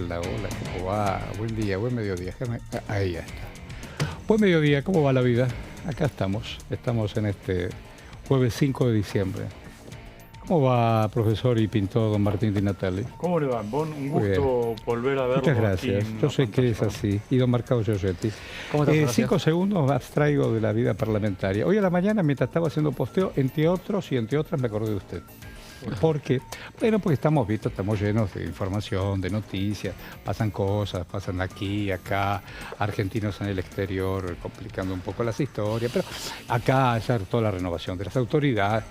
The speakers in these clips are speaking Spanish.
Hola, hola, ¿cómo va? Buen día, buen mediodía. Ahí ya está. Buen mediodía, ¿cómo va la vida? Acá estamos en este jueves 5 de diciembre. ¿Cómo va, profesor y pintor don Martín Di Natale? ¿Cómo le va? Bon, un Muy bien. gusto volver a verlo. Muchas gracias. Aquí en Yo la sé que es pantalla. así. Y don Marcado Giorgetti. ¿Cómo estás, 5 segundos más traigo de la vida parlamentaria. Hoy a la mañana, mientras estaba haciendo posteo, entre otros y entre otras me acordé de usted. ¿Por qué? Bueno, porque estamos llenos de información, de noticias, pasan cosas, pasan aquí, acá, argentinos en el exterior, complicando un poco las historias, pero acá ayer toda la renovación de las autoridades,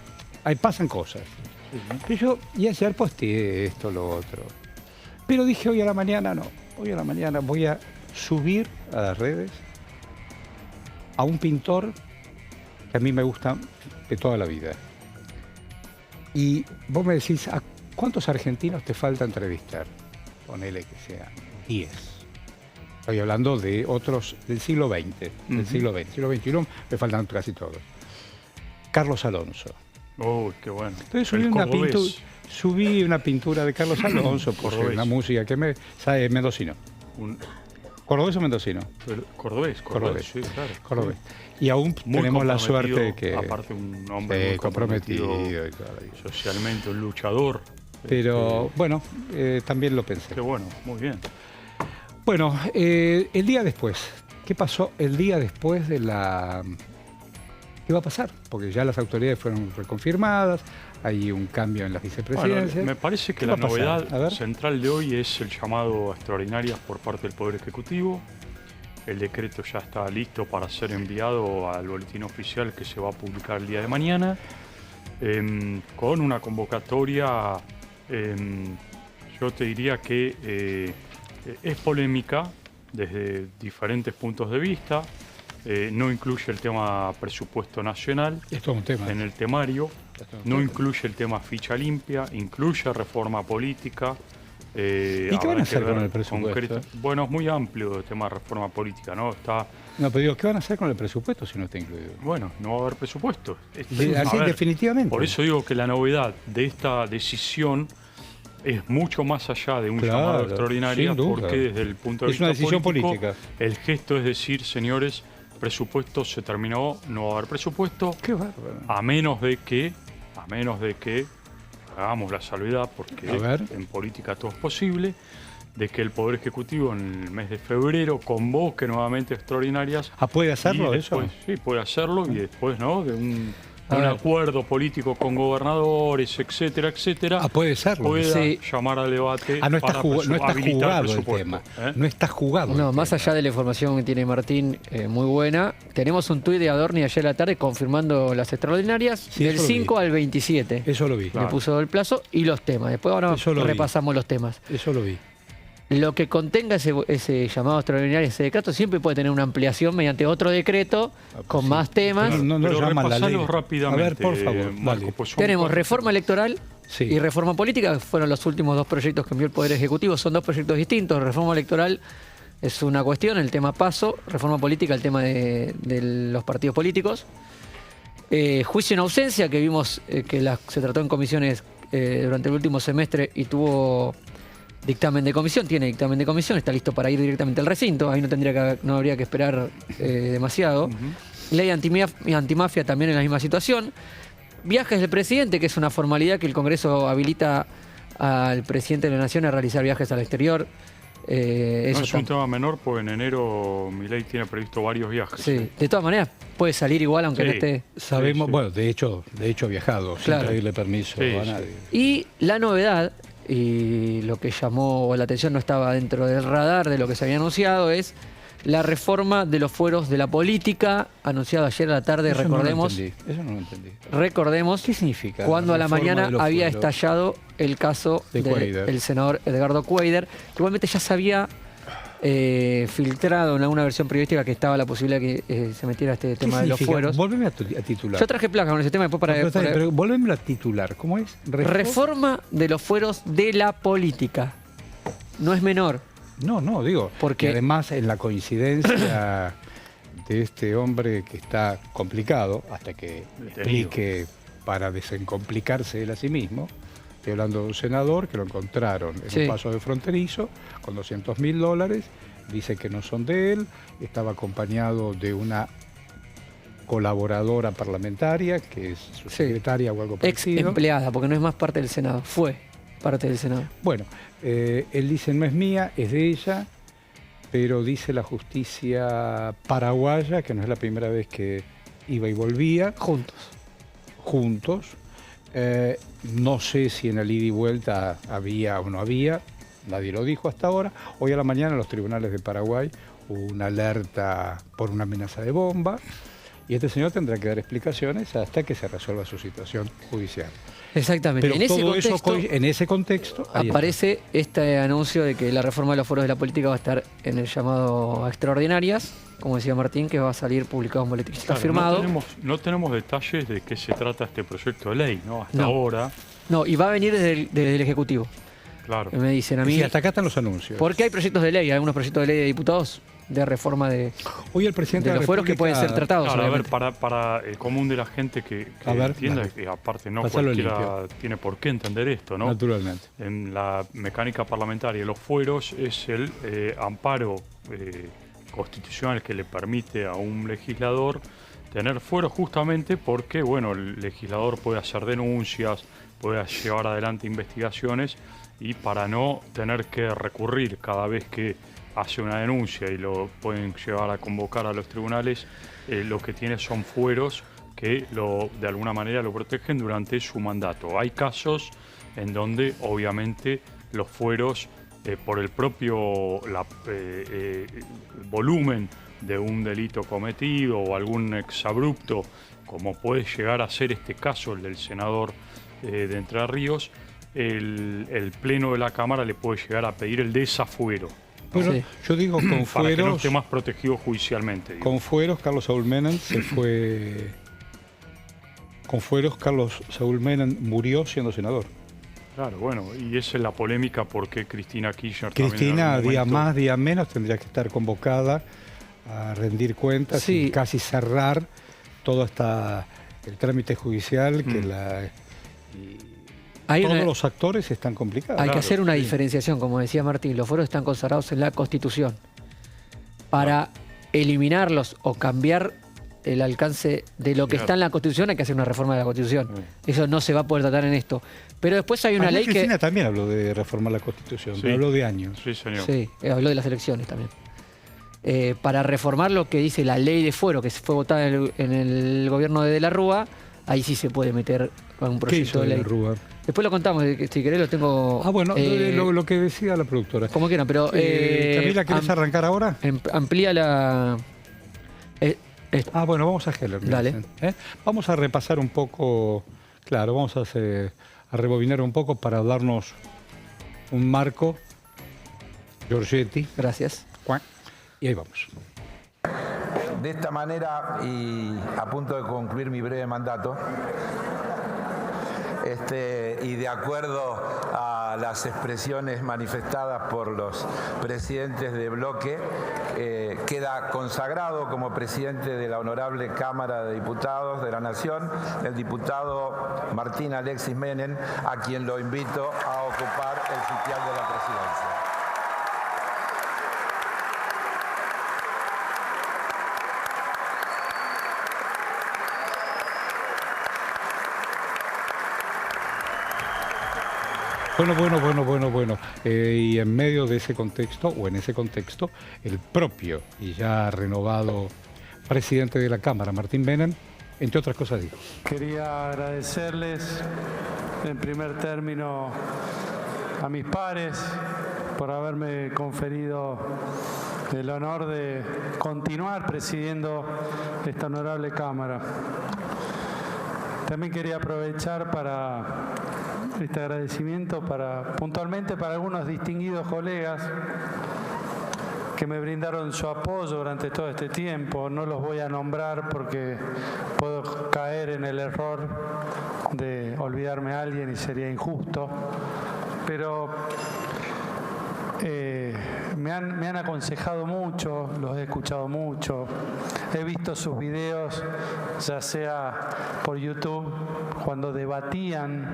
ahí pasan cosas. Y ayer posteé esto, lo otro. Pero dije hoy a la mañana, no, hoy a la mañana voy a subir a las redes a un pintor que a mí me gusta de toda la vida. Y vos me decís, ¿a cuántos argentinos te falta entrevistar? Ponele que sean 10. Estoy hablando de otros del siglo XX, siglo XXI me faltan casi todos. Carlos Alonso. Uy, qué bueno. Entonces subí una pintura de Carlos Alonso, porque es una música que me sabe mendocino. ¿Cordobés o mendocino? Cordobés, sí, claro. Cordobés. Y aún Muy tenemos la suerte de que... Aparte un hombre muy comprometido y todo. socialmente, un luchador. Pero bueno, también lo pensé. Qué bueno, muy bien. Bueno, el día después, ¿qué pasó el día después de la... ¿Qué va a pasar? Porque ya las autoridades fueron reconfirmadas, hay un cambio en las vicepresidencias. Bueno, me parece que la novedad central de hoy es el llamado a extraordinarias por parte del Poder Ejecutivo. El decreto ya está listo para ser enviado al boletín oficial que se va a publicar el día de mañana, con una convocatoria, yo te diría que es polémica desde diferentes puntos de vista. No incluye el tema presupuesto nacional en el temario, no incluye el tema ficha limpia, incluye reforma política. ¿Y qué van a hacer con el presupuesto? Bueno, es muy amplio el tema de reforma política, ¿no? No, pero digo, ¿qué van a hacer con el presupuesto si no está incluido? Bueno, no va a haber presupuesto. Así definitivamente. Por eso digo que la novedad de esta decisión es mucho más allá de un llamado extraordinario, porque desde el punto de vista político, el gesto es decir, señores, presupuesto se terminó, no va a haber presupuesto. Qué bárbaro. A menos de que hagamos la salvedad, porque en política todo es posible, de que el Poder Ejecutivo en el mes de febrero convoque nuevamente extraordinarias. ¿Puede hacerlo después, eso? Sí, puede hacerlo, y después, ¿no?, de un acuerdo político con gobernadores, etcétera, etcétera, puede serlo. Pueda llamar al debate. No está jugado el tema. No está jugado. No, más allá de la información que tiene Martín, muy buena, tenemos un tuit de Adorni ayer a la tarde confirmando las extraordinarias, del 5 al 27. Eso lo vi. Le puso el plazo y los temas. Después ahora repasamos los temas. Eso lo vi. Lo que contenga ese llamado extraordinario, ese decreto, siempre puede tener una ampliación mediante otro decreto con más temas. Pero repasalo rápidamente. A ver, por favor. Marco, tenemos reforma electoral y reforma política, que fueron los últimos dos proyectos que envió el Poder Ejecutivo. Son dos proyectos distintos. Reforma electoral es una cuestión, el tema paso. Reforma política, el tema de los partidos políticos. Juicio en ausencia, que vimos que se trató en comisiones durante el último semestre y tuvo... dictamen de comisión, tiene dictamen de comisión, está listo para ir directamente al recinto, ahí no habría que esperar demasiado. Ley antimafia también en la misma situación. Viajes del presidente, que es una formalidad que el Congreso habilita al presidente de la Nación a realizar viajes al exterior. No es un tema menor, porque en enero Milei tiene previsto varios viajes. Sí, de todas maneras puede salir igual aunque no esté. Sabemos, bueno, de hecho ha viajado sin pedirle permiso a nadie. Y la novedad, y lo que llamó la atención, no estaba dentro del radar de lo que se había anunciado, es la reforma de los fueros de la política, anunciado ayer a la tarde. Eso recordemos. Eso no lo entendí. Recordemos. ¿Qué significa? Cuando a la mañana había estallado el caso del senador Edgardo Cuéllar, que igualmente ya se había filtrado en alguna versión periodística que estaba la posibilidad que se metiera este tema de los fueros. Volveme a titular. Yo traje placa con ese tema después pero volveme a titular. ¿Cómo es? Reforma de los fueros de la política. No es menor. No, digo, porque además en la coincidencia de este hombre que está complicado, hasta que explique para desencomplicarse él a sí mismo, Estoy hablando de un senador que lo encontraron en un paso de fronterizo con $200.000. Dice que no son de él. Estaba acompañado de una colaboradora parlamentaria, que es su secretaria o algo parecido. Ex empleada, porque no es más parte del Senado. Fue parte del Senado. Bueno, él dice, no es mía, es de ella, pero dice la justicia paraguaya, que no es la primera vez que iba y volvía. Juntos. No sé si en el ida y vuelta había o no había, nadie lo dijo hasta ahora. Hoy a la mañana en los tribunales de Paraguay hubo una alerta por una amenaza de bomba y este señor tendrá que dar explicaciones hasta que se resuelva su situación judicial. Exactamente. Pero en ese contexto aparece este anuncio de que la reforma de los foros de la política va a estar en el llamado a extraordinarias, como decía Martín, que va a salir publicado en boletín. Está firmado. No tenemos detalles de qué se trata este proyecto de ley, ¿no? Hasta ahora. No, y va a venir desde el Ejecutivo. Claro. Me dicen a mí. Sí, hasta acá están los anuncios. Porque hay proyectos de ley, algunos proyectos de ley de diputados de reforma de, hoy el presidente de los fueros que pueden ser tratados. Claro, a ver, para el común de la gente que entienda, que aparte no cualquiera tiene por qué entender esto, ¿no? Naturalmente. En la mecánica parlamentaria, los fueros es el amparo constitucional que le permite a un legislador tener fueros, justamente porque, bueno, el legislador puede hacer denuncias, puede llevar adelante investigaciones, y para no tener que recurrir cada vez que hace una denuncia y lo pueden llevar a convocar a los tribunales, lo que tiene son fueros que de alguna manera lo protegen durante su mandato. Hay casos en donde obviamente los fueros, por el propio volumen de un delito cometido o algún exabrupto, como puede llegar a ser este caso, el del senador de Entre Ríos, el Pleno de la Cámara le puede llegar a pedir el desafuero. Bueno, yo digo con fueros... Para que no esté más protegido judicialmente. Con fueros, Carlos Saúl Menem se fue... Con fueros, Carlos Saúl Menem murió siendo senador. Claro, bueno, y esa es la polémica porque Cristina Kirchner... Cristina, día más, día menos, tendría que estar convocada a rendir cuentas y casi cerrar todo el trámite judicial que todos los actores están complicados. Hay que hacer una diferenciación, como decía Martín, los fueros están consagrados en la Constitución. Para eliminarlos o cambiar el alcance de lo que está en la Constitución hay que hacer una reforma de la Constitución. Eso no se va a poder tratar en esto. Pero después hay una ley Cristina también habló de reformar la Constitución, habló de años. Sí, señor. Sí, habló de las elecciones también. Para reformar lo que dice la ley de fuero, que fue votada en el gobierno de la Rúa, ahí sí se puede meter con un proyecto de ley. Rúa? Después lo contamos, si querés lo tengo... Bueno, lo que decía la productora. Como quieran, pero... Camila, ¿querés arrancar ahora? Amplía la... bueno, vamos a Heller. Dale. Vamos a repasar un poco, vamos a rebobinar un poco para darnos un marco. Giorgetti. Gracias. Y ahí vamos. De esta manera, y a punto de concluir mi breve mandato, y de acuerdo a las expresiones manifestadas por los presidentes de bloque, queda consagrado como presidente de la Honorable Cámara de Diputados de la Nación el diputado Martín Alexis Menem, a quien lo invito a ocupar el sitial de la presidencia. Bueno. Y en medio de ese contexto, o en ese contexto, el propio y ya renovado presidente de la Cámara, Martín Menem, entre otras cosas dijo. Quería agradecerles, en primer término, a mis pares por haberme conferido el honor de continuar presidiendo esta honorable Cámara. También quería aprovechar para este agradecimiento puntualmente para algunos distinguidos colegas que me brindaron su apoyo durante todo este tiempo. No los voy a nombrar porque puedo caer en el error de olvidarme a alguien y sería injusto, pero me han aconsejado mucho, los he escuchado mucho, he visto sus videos, ya sea por YouTube cuando debatían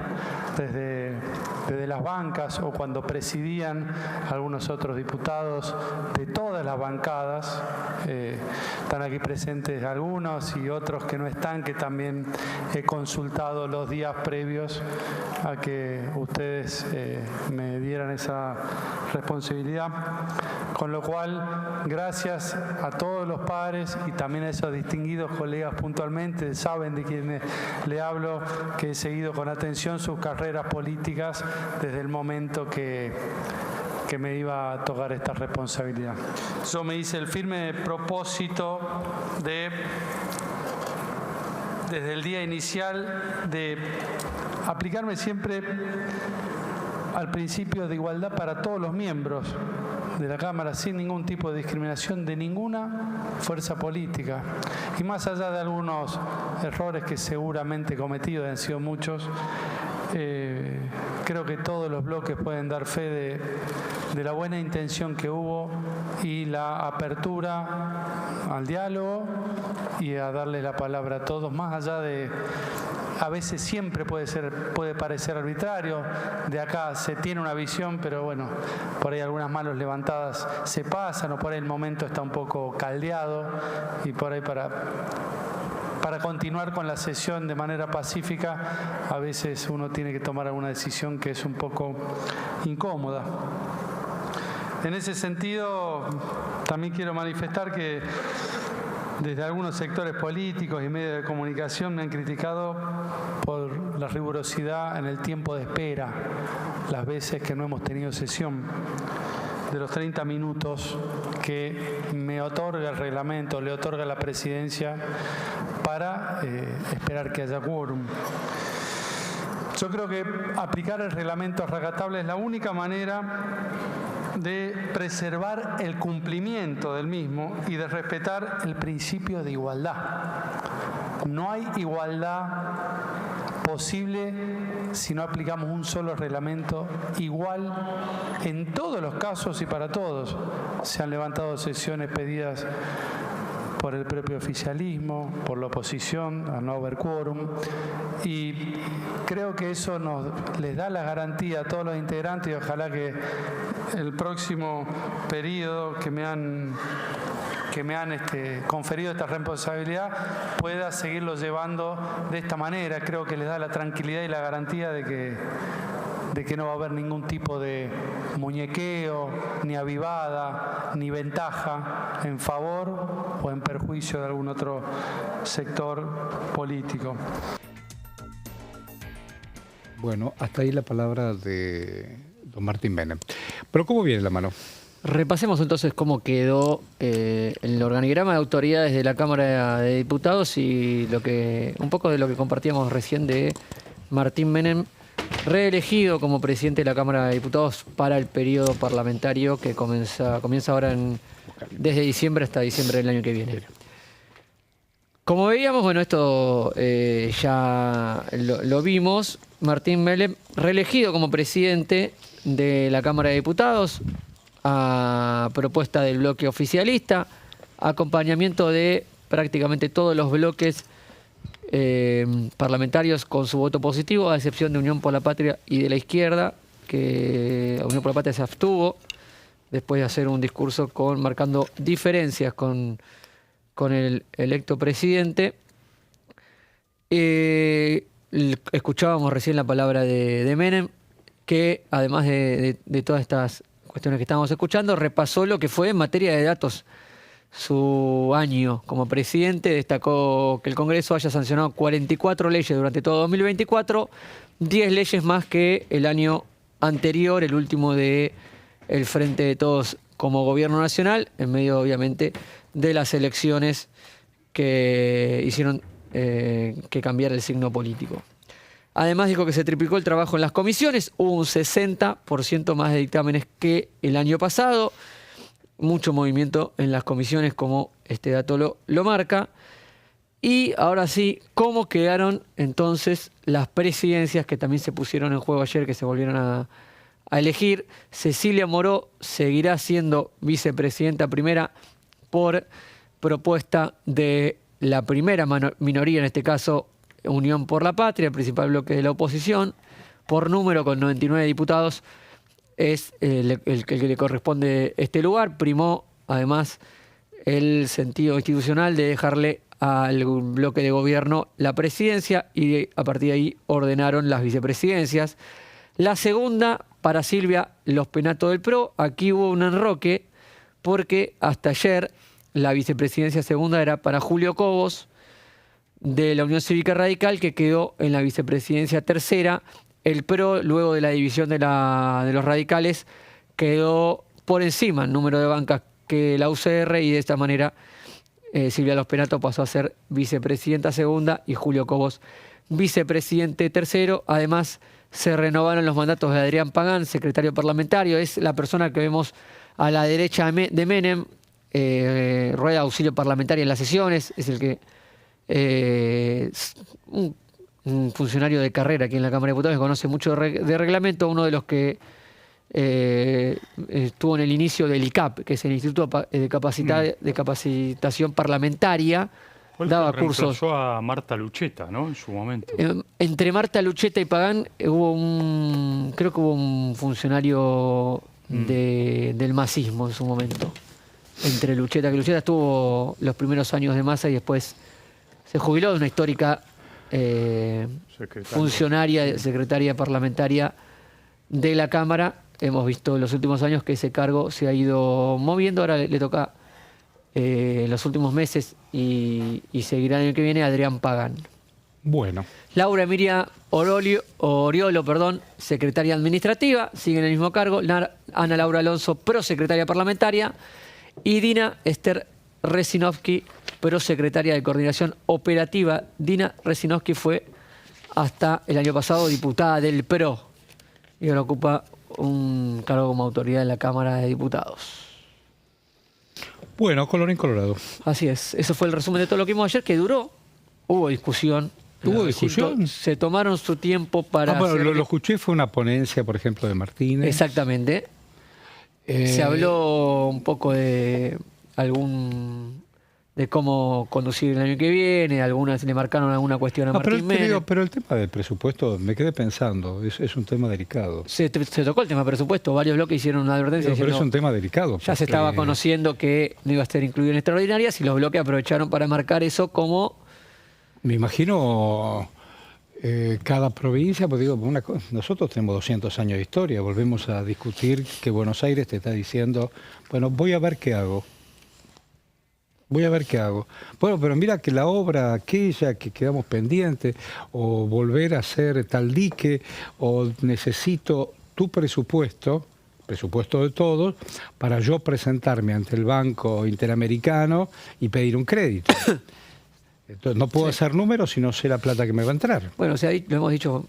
desde las bancas o cuando presidían algunos otros diputados de todas las bancadas. Están aquí presentes algunos y otros que no están, que también he consultado los días previos a que ustedes me dieran esa responsabilidad. Con lo cual, gracias a todos los padres y también a esos distinguidos colegas puntualmente, saben de quienes le hablo, que he seguido con atención sus carreras políticas desde el momento que me iba a tocar esta responsabilidad. Yo me hice el firme propósito desde el día inicial, de aplicarme siempre al principio de igualdad para todos los miembros de la Cámara, sin ningún tipo de discriminación de ninguna fuerza política. Y más allá de algunos errores que seguramente he cometido, han sido muchos, creo que todos los bloques pueden dar fe de la buena intención que hubo y la apertura al diálogo y a darle la palabra a todos, más allá de... A veces siempre puede parecer arbitrario, de acá se tiene una visión, pero bueno, por ahí algunas manos levantadas se pasan, o por ahí el momento está un poco caldeado, y por ahí para continuar con la sesión de manera pacífica, a veces uno tiene que tomar alguna decisión que es un poco incómoda. En ese sentido, también quiero manifestar que desde algunos sectores políticos y medios de comunicación me han criticado por la rigurosidad en el tiempo de espera, las veces que no hemos tenido sesión, de los 30 minutos que me otorga el reglamento, le otorga la presidencia para esperar que haya quórum. Yo creo que aplicar el reglamento a rajatabla es la única manera de preservar el cumplimiento del mismo y de respetar el principio de igualdad. No hay igualdad posible si no aplicamos un solo reglamento igual en todos los casos y para todos. Se han levantado sesiones pedidas por el propio oficialismo, por la oposición, a no haber quórum, y creo que eso les da la garantía a todos los integrantes, y ojalá que el próximo periodo que me han conferido esta responsabilidad pueda seguirlo llevando de esta manera. Creo que les da la tranquilidad y la garantía de que no va a haber ningún tipo de muñequeo, ni avivada, ni ventaja en favor o en perjuicio de algún otro sector político. Bueno, hasta ahí la palabra de don Martín Menem. Pero ¿cómo viene la mano? Repasemos entonces cómo quedó el organigrama de autoridades de la Cámara de Diputados y un poco de lo que compartíamos recién de Martín Menem, reelegido como presidente de la Cámara de Diputados para el periodo parlamentario que comienza ahora desde diciembre hasta diciembre del año que viene. Como veíamos, bueno, esto ya lo vimos, Martín Menem reelegido como presidente de la Cámara de Diputados a propuesta del bloque oficialista, acompañamiento de prácticamente todos los bloques parlamentarios con su voto positivo, a excepción de Unión por la Patria y de la izquierda, que Unión por la Patria se abstuvo después de hacer un discurso marcando diferencias con el electo presidente. Escuchábamos recién la palabra de Menem, que además de todas estas cuestiones que estábamos escuchando, repasó lo que fue en materia de datos su año como presidente. Destacó que el Congreso haya sancionado 44 leyes durante todo 2024, 10 leyes más que el año anterior, el último de el Frente de Todos como gobierno nacional, en medio obviamente de las elecciones que hicieron que cambiara el signo político. Además dijo que se triplicó el trabajo en las comisiones, hubo un 60% más de dictámenes que el año pasado, mucho movimiento en las comisiones como este dato lo marca. Y ahora sí, ¿cómo quedaron entonces las presidencias que también se pusieron en juego ayer, que se volvieron a elegir? Cecilia Moró seguirá siendo vicepresidenta primera por propuesta de la primera minoría, en este caso Unión por la Patria, el principal bloque de la oposición, por número con 99 diputados, es el que le corresponde este lugar. Primó, además, el sentido institucional de dejarle al bloque de gobierno la presidencia y a partir de ahí ordenaron las vicepresidencias. La segunda, para Silvia Los Penato del PRO. Aquí hubo un enroque porque hasta ayer la vicepresidencia segunda era para Julio Cobos de la Unión Cívica Radical, que quedó en la vicepresidencia tercera. El PRO, luego de la división de los radicales, quedó por encima en número de bancas que la UCR y de esta manera Silvia Los Penato pasó a ser vicepresidenta segunda y Julio Cobos vicepresidente tercero. Además, se renovaron los mandatos de Adrián Pagán, secretario parlamentario. Es la persona que vemos a la derecha de Menem, rueda auxilio parlamentario en las sesiones. Es el que un funcionario de carrera aquí en la Cámara de Diputados que conoce mucho de reglamento, uno de los que estuvo en el inicio del ICAP, que es el Instituto de Capacitación Parlamentaria. Daba cursos. Reemplazó a Marta Lucheta, ¿no? En su momento. Entre Marta Lucheta y Pagán creo que hubo un funcionario del masismo en su momento. Entre Lucheta, que Lucheta estuvo los primeros años de Massa y después se jubiló de una histórica funcionaria, secretaria parlamentaria de la Cámara. Hemos visto en los últimos años que ese cargo se ha ido moviendo. Ahora le toca en los últimos meses y seguirá el año que viene Adrián Pagán. Bueno. Laura Emilia Oriolo, secretaria administrativa, sigue en el mismo cargo. Ana Laura Alonso, prosecretaria parlamentaria. Y Dina Esther Resinovsky, prosecretaria de coordinación operativa. Dina Resinovsky fue hasta el año pasado diputada del PRO y ahora ocupa un cargo como autoridad en la Cámara de Diputados. Bueno, colorín colorado. Así es. Eso fue el resumen de todo lo que vimos ayer, que duró. Hubo discusión. ¿Hubo discusión? Se tomaron su tiempo para... bueno, lo escuché, fue una ponencia, por ejemplo, de Martínez. Exactamente. Se habló un poco de cómo conducir el año que viene, algunas le marcaron alguna cuestión a Martín Menem. Pero el tema del presupuesto, me quedé pensando, es un tema delicado. Se tocó el tema del presupuesto, varios bloques hicieron una advertencia. Pero es un tema delicado. Ya se estaba conociendo que no iba a ser incluido en extraordinarias y los bloques aprovecharon para marcar eso como... Me imagino cada provincia, pues digo, nosotros tenemos 200 años de historia, volvemos a discutir que Buenos Aires te está diciendo, bueno, voy a ver qué hago. Bueno, pero mira que la obra aquella que quedamos pendientes, o volver a hacer tal dique, o necesito tu presupuesto de todos, para yo presentarme ante el Banco Interamericano y pedir un crédito. Entonces, no puedo hacer números si no sé la plata que me va a entrar. Bueno, o sea, lo hemos dicho...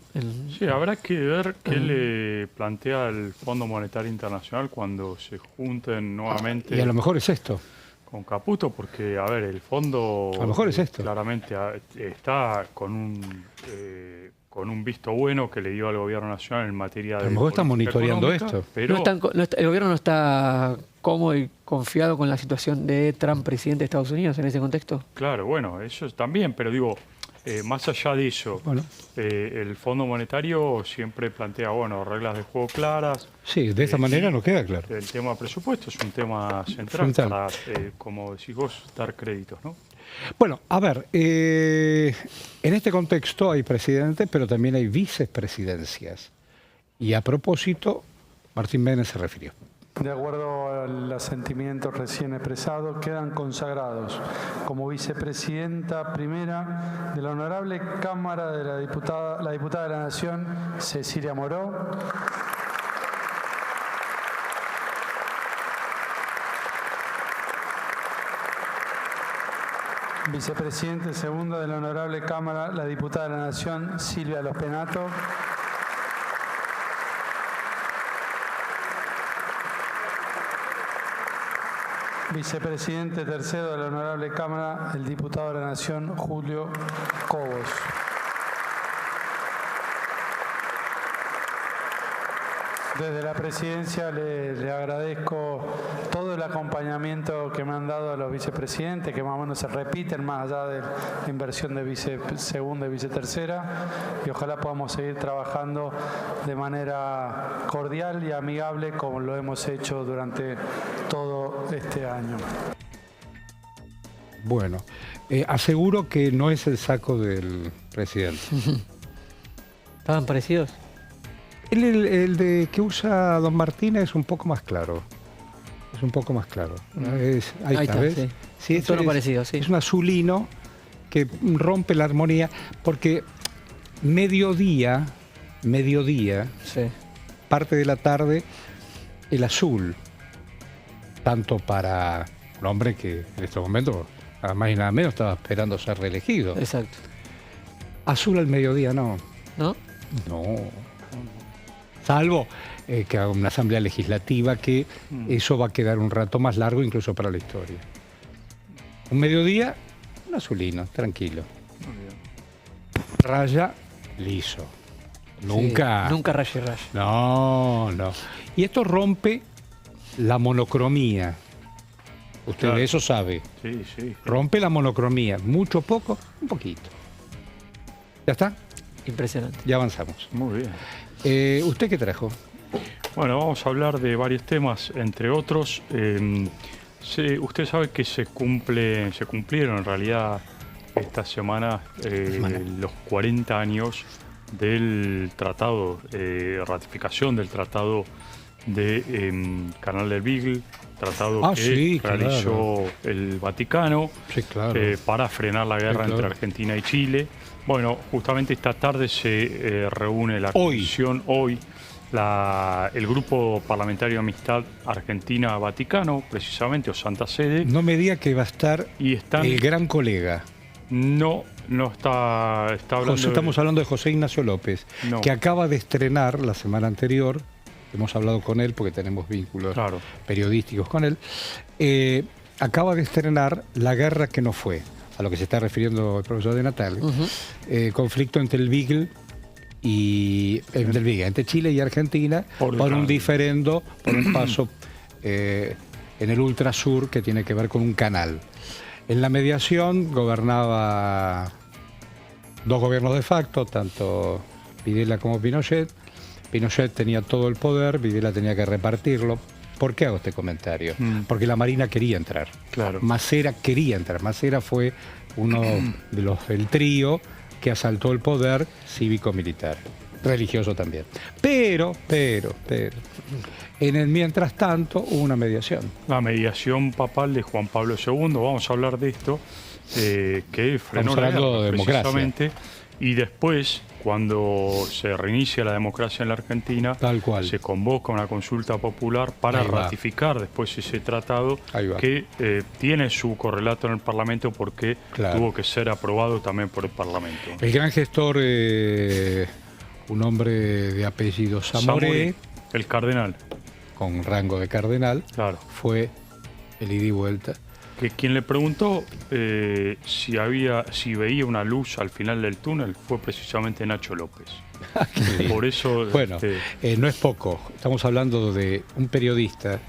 Sí, habrá que ver qué le plantea el Fondo Monetario Internacional cuando se junten nuevamente... Y a lo mejor es esto. Con Caputo, porque, a ver, el fondo... A lo mejor es esto. Claramente está con un visto bueno que le dio al gobierno nacional en materia de... A lo mejor está monitoreando esto. Pero el gobierno no está cómodo y confiado con la situación de Trump, presidente de Estados Unidos, en ese contexto. Claro, bueno, eso también, pero digo, más allá de eso, el Fondo Monetario siempre plantea, reglas de juego claras. Sí, de esta manera no queda claro. El tema presupuesto es un tema central para, como decís vos, dar créditos, ¿no? Bueno, a ver, en este contexto hay presidentes, pero también hay vicepresidencias. Y a propósito, Martín Menem se refirió. De acuerdo al asentimiento recién expresado, quedan consagrados como vicepresidenta primera de la Honorable Cámara de la diputada de la Nación, Cecilia Moró. Vicepresidente segunda de la Honorable Cámara, la diputada de la Nación, Silvia Los Penato. Vicepresidente tercero de la Honorable Cámara, el diputado de la Nación, Julio Cobos. Desde la presidencia le agradezco todo el acompañamiento que me han dado a los vicepresidentes, que más o menos se repiten más allá de la inversión de segunda y vicetercera, y ojalá podamos seguir trabajando de manera cordial y amigable como lo hemos hecho durante todo este año. Bueno, aseguro que no es el saco del presidente. ¿Estaban parecidos? El de que usa don Martínez es un poco más claro. Es un poco más claro. Ahí está, ¿ves? Sí. Sí, un tono parecido, sí. Es un azulino que rompe la armonía, porque mediodía, sí, parte de la tarde, el azul, tanto para un hombre que en estos momentos, nada más y nada menos, estaba esperando ser reelegido. Exacto. Azul al mediodía, no. ¿No? No. Salvo que haga una asamblea legislativa, que eso va a quedar un rato más largo incluso para la historia. Un mediodía, un azulino, tranquilo. Raya, liso. Nunca. Sí, nunca raya y raya. No. Y esto rompe la monocromía. Usted de eso sabe. Sí. Rompe la monocromía. Mucho, poco, un poquito. ¿Ya está? Impresionante. Ya avanzamos. Muy bien. ¿Usted qué trajo? Bueno, vamos a hablar de varios temas, entre otros. Usted sabe que se cumplieron en realidad esta semana los 40 años del tratado, ratificación del tratado de Canal del Beagle, tratado que realizó el Vaticano para frenar la guerra entre Argentina y Chile. Bueno, justamente esta tarde se reúne la comisión, el Grupo Parlamentario de Amistad Argentina-Vaticano, precisamente, o Santa Sede. No me diga que va a estar el gran colega. No está hablando. Estamos hablando de José Ignacio López, que acaba de estrenar la semana anterior. Hemos hablado con él porque tenemos vínculos periodísticos con él. Acaba de estrenar La guerra que no fue, a lo que se está refiriendo el profesor de Natale. Conflicto entre el Beagle entre Chile y Argentina por un diferendo, por un paso en el ultrasur que tiene que ver con un canal. En la mediación gobernaba dos gobiernos de facto, tanto Videla como Pinochet. Pinochet tenía todo el poder, Videla tenía que repartirlo. ¿Por qué hago este comentario? Porque la Marina quería entrar. Macera quería entrar. Macera fue uno de los del trío que asaltó el poder cívico-militar, religioso también. Pero, en el mientras tanto hubo una mediación. La mediación papal de Juan Pablo II, vamos a hablar de esto, que frenó la guerra, precisamente. Y después, cuando se reinicia la democracia en la Argentina, se convoca una consulta popular para ratificar después ese tratado que tiene su correlato en el Parlamento porque tuvo que ser aprobado también por el Parlamento. El gran gestor, un hombre de apellido Zamoré, el cardenal, con rango de cardenal, fue el ida y vuelta. Que quien le preguntó si veía una luz al final del túnel fue precisamente Nacho López. Por eso... Bueno, no es poco. Estamos hablando de un periodista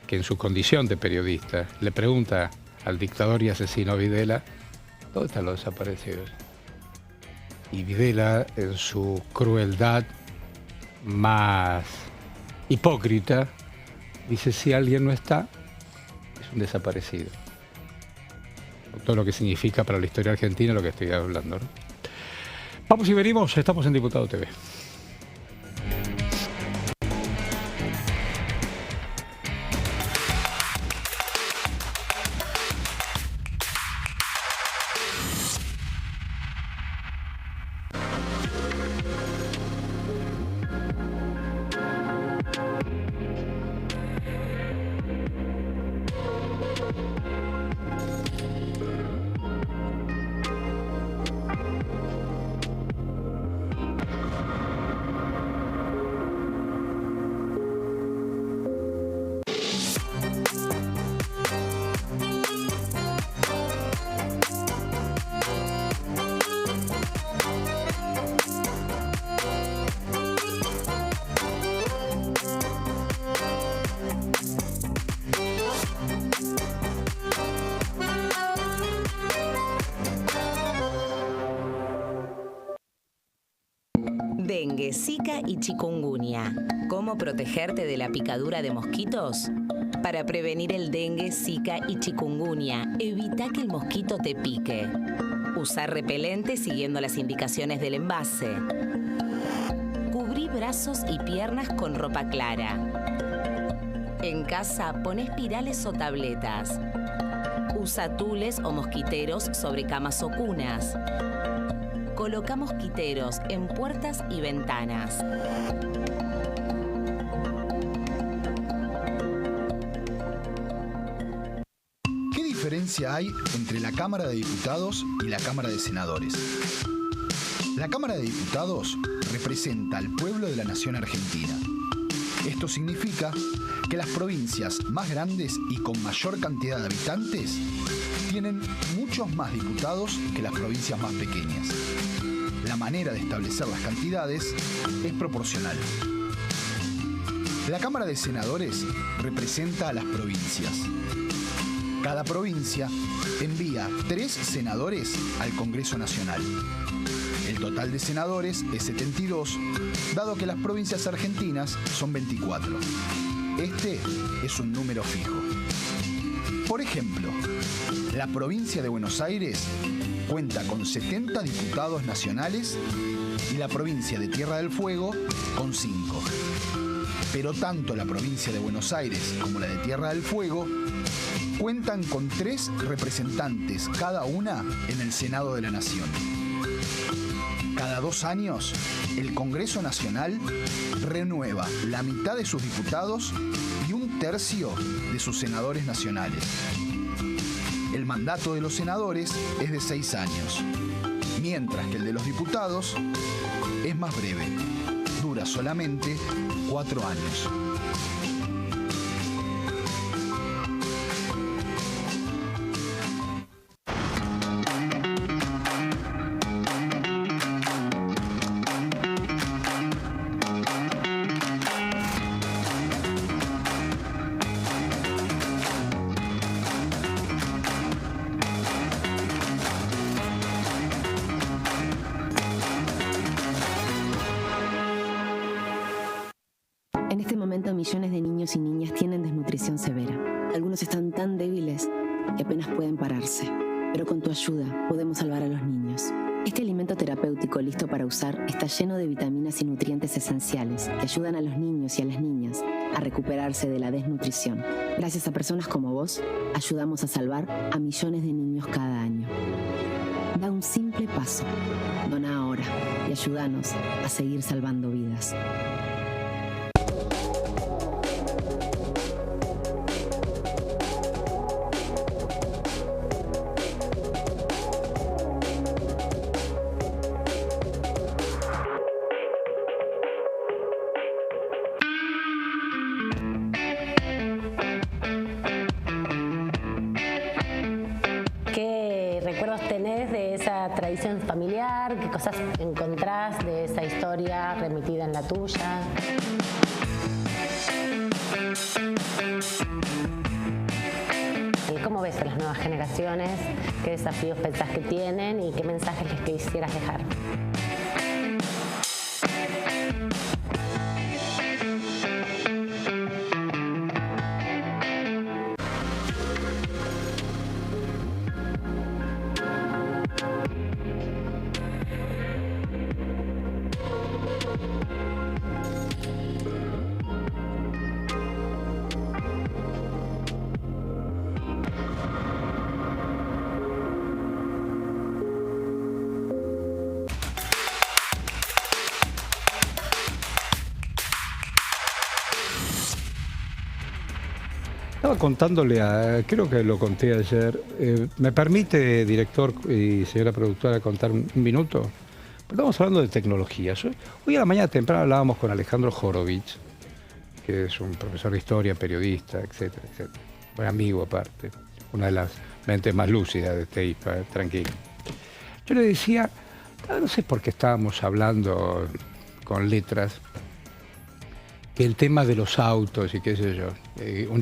que en su condición de periodista le pregunta al dictador y asesino Videla, ¿dónde están los desaparecidos? Y Videla, en su crueldad más hipócrita, dice: si alguien no está, es un desaparecido. Todo lo que significa para la historia argentina lo que estoy hablando, ¿no? Vamos y venimos, estamos en Diputado TV. Zika y chikungunya. ¿Cómo protegerte de la picadura de mosquitos? Para prevenir el dengue, Zika y chikungunya, evita que el mosquito te pique. Usar repelente siguiendo las indicaciones del envase. Cubrí brazos y piernas con ropa clara. En casa, pon espirales o tabletas. Usa tules o mosquiteros sobre camas o cunas. Coloca mosquiteros en puertas y ventanas. ¿Qué diferencia hay entre la Cámara de Diputados y la Cámara de Senadores? La Cámara de Diputados representa al pueblo de la nación argentina. Esto significa que las provincias más grandes y con mayor cantidad de habitantes tienen muchos más diputados que las provincias más pequeñas. La manera de establecer las cantidades es proporcional. La Cámara de Senadores representa a las provincias. Cada provincia envía 3 senadores al Congreso Nacional. El total de senadores es 72, dado que las provincias argentinas son 24. Este es un número fijo. Por ejemplo, la provincia de Buenos Aires cuenta con 70 diputados nacionales y la provincia de Tierra del Fuego con 5. Pero tanto la provincia de Buenos Aires como la de Tierra del Fuego cuentan con 3 representantes cada una en el Senado de la Nación. Cada 2 años, el Congreso Nacional renueva la mitad de sus diputados y 1/3 de sus senadores nacionales. El mandato de los senadores es de 6 años, mientras que el de los diputados es más breve, dura solamente 4 años. En este momento, millones de niños y niñas tienen desnutrición severa. Algunos están tan débiles que apenas pueden pararse. Pero con tu ayuda podemos salvar a los niños. Este alimento terapéutico listo para usar está lleno de vitaminas y nutrientes esenciales que ayudan a los niños y a las niñas a recuperarse de la desnutrición. Gracias a personas como vos, ayudamos a salvar a millones de niños cada año. Da un simple paso. Dona ahora y ayúdanos a seguir salvando vidas. ¿Qué recuerdos tenés de esa tradición familiar? ¿Qué cosas encontrás de esa historia remitida en la tuya? ¿Y cómo ves a las nuevas generaciones? ¿Qué desafíos pensás que tienen y qué mensajes les quisieras dejar? Estaba contándole, creo que lo conté ayer, ¿me permite, director y señora productora, contar un minuto? Estamos hablando de tecnologías. Hoy a la mañana temprano hablábamos con Alejandro Horovitz, que es un profesor de historia, periodista, etcétera, etcétera. Buen amigo aparte, una de las mentes más lúcidas de este IFA, tranquilo. Yo le decía, no sé por qué estábamos hablando con letras, que el tema de los autos y qué sé yo.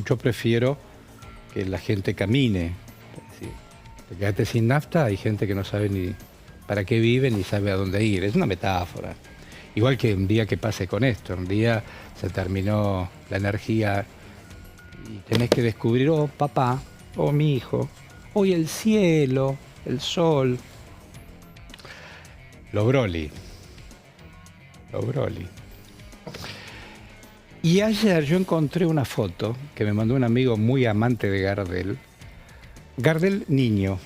Yo prefiero que la gente camine. Te quedaste sin nafta, hay gente que no sabe ni para qué vive ni sabe a dónde ir. Es una metáfora. Igual que un día que pase con esto, un día se terminó la energía y tenés que descubrir, oh papá, oh mi hijo, hoy el cielo, el sol, los Broly. Y ayer yo encontré una foto que me mandó un amigo muy amante de Gardel. Gardel niño,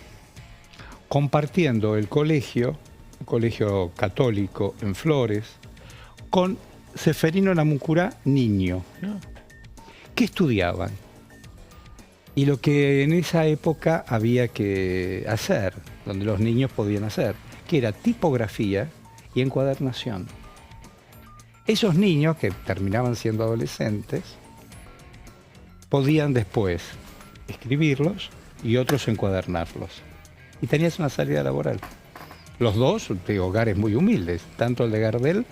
compartiendo el colegio, un colegio católico en Flores, con Seferino Namuncurá niño. ¿Qué estudiaban? Y lo que en esa época había que hacer, donde los niños podían hacer, que era tipografía y encuadernación. Esos niños, que terminaban siendo adolescentes, podían después escribirlos y otros encuadernarlos. Y tenías una salida laboral. Los dos de hogares muy humildes, tanto el de Gardel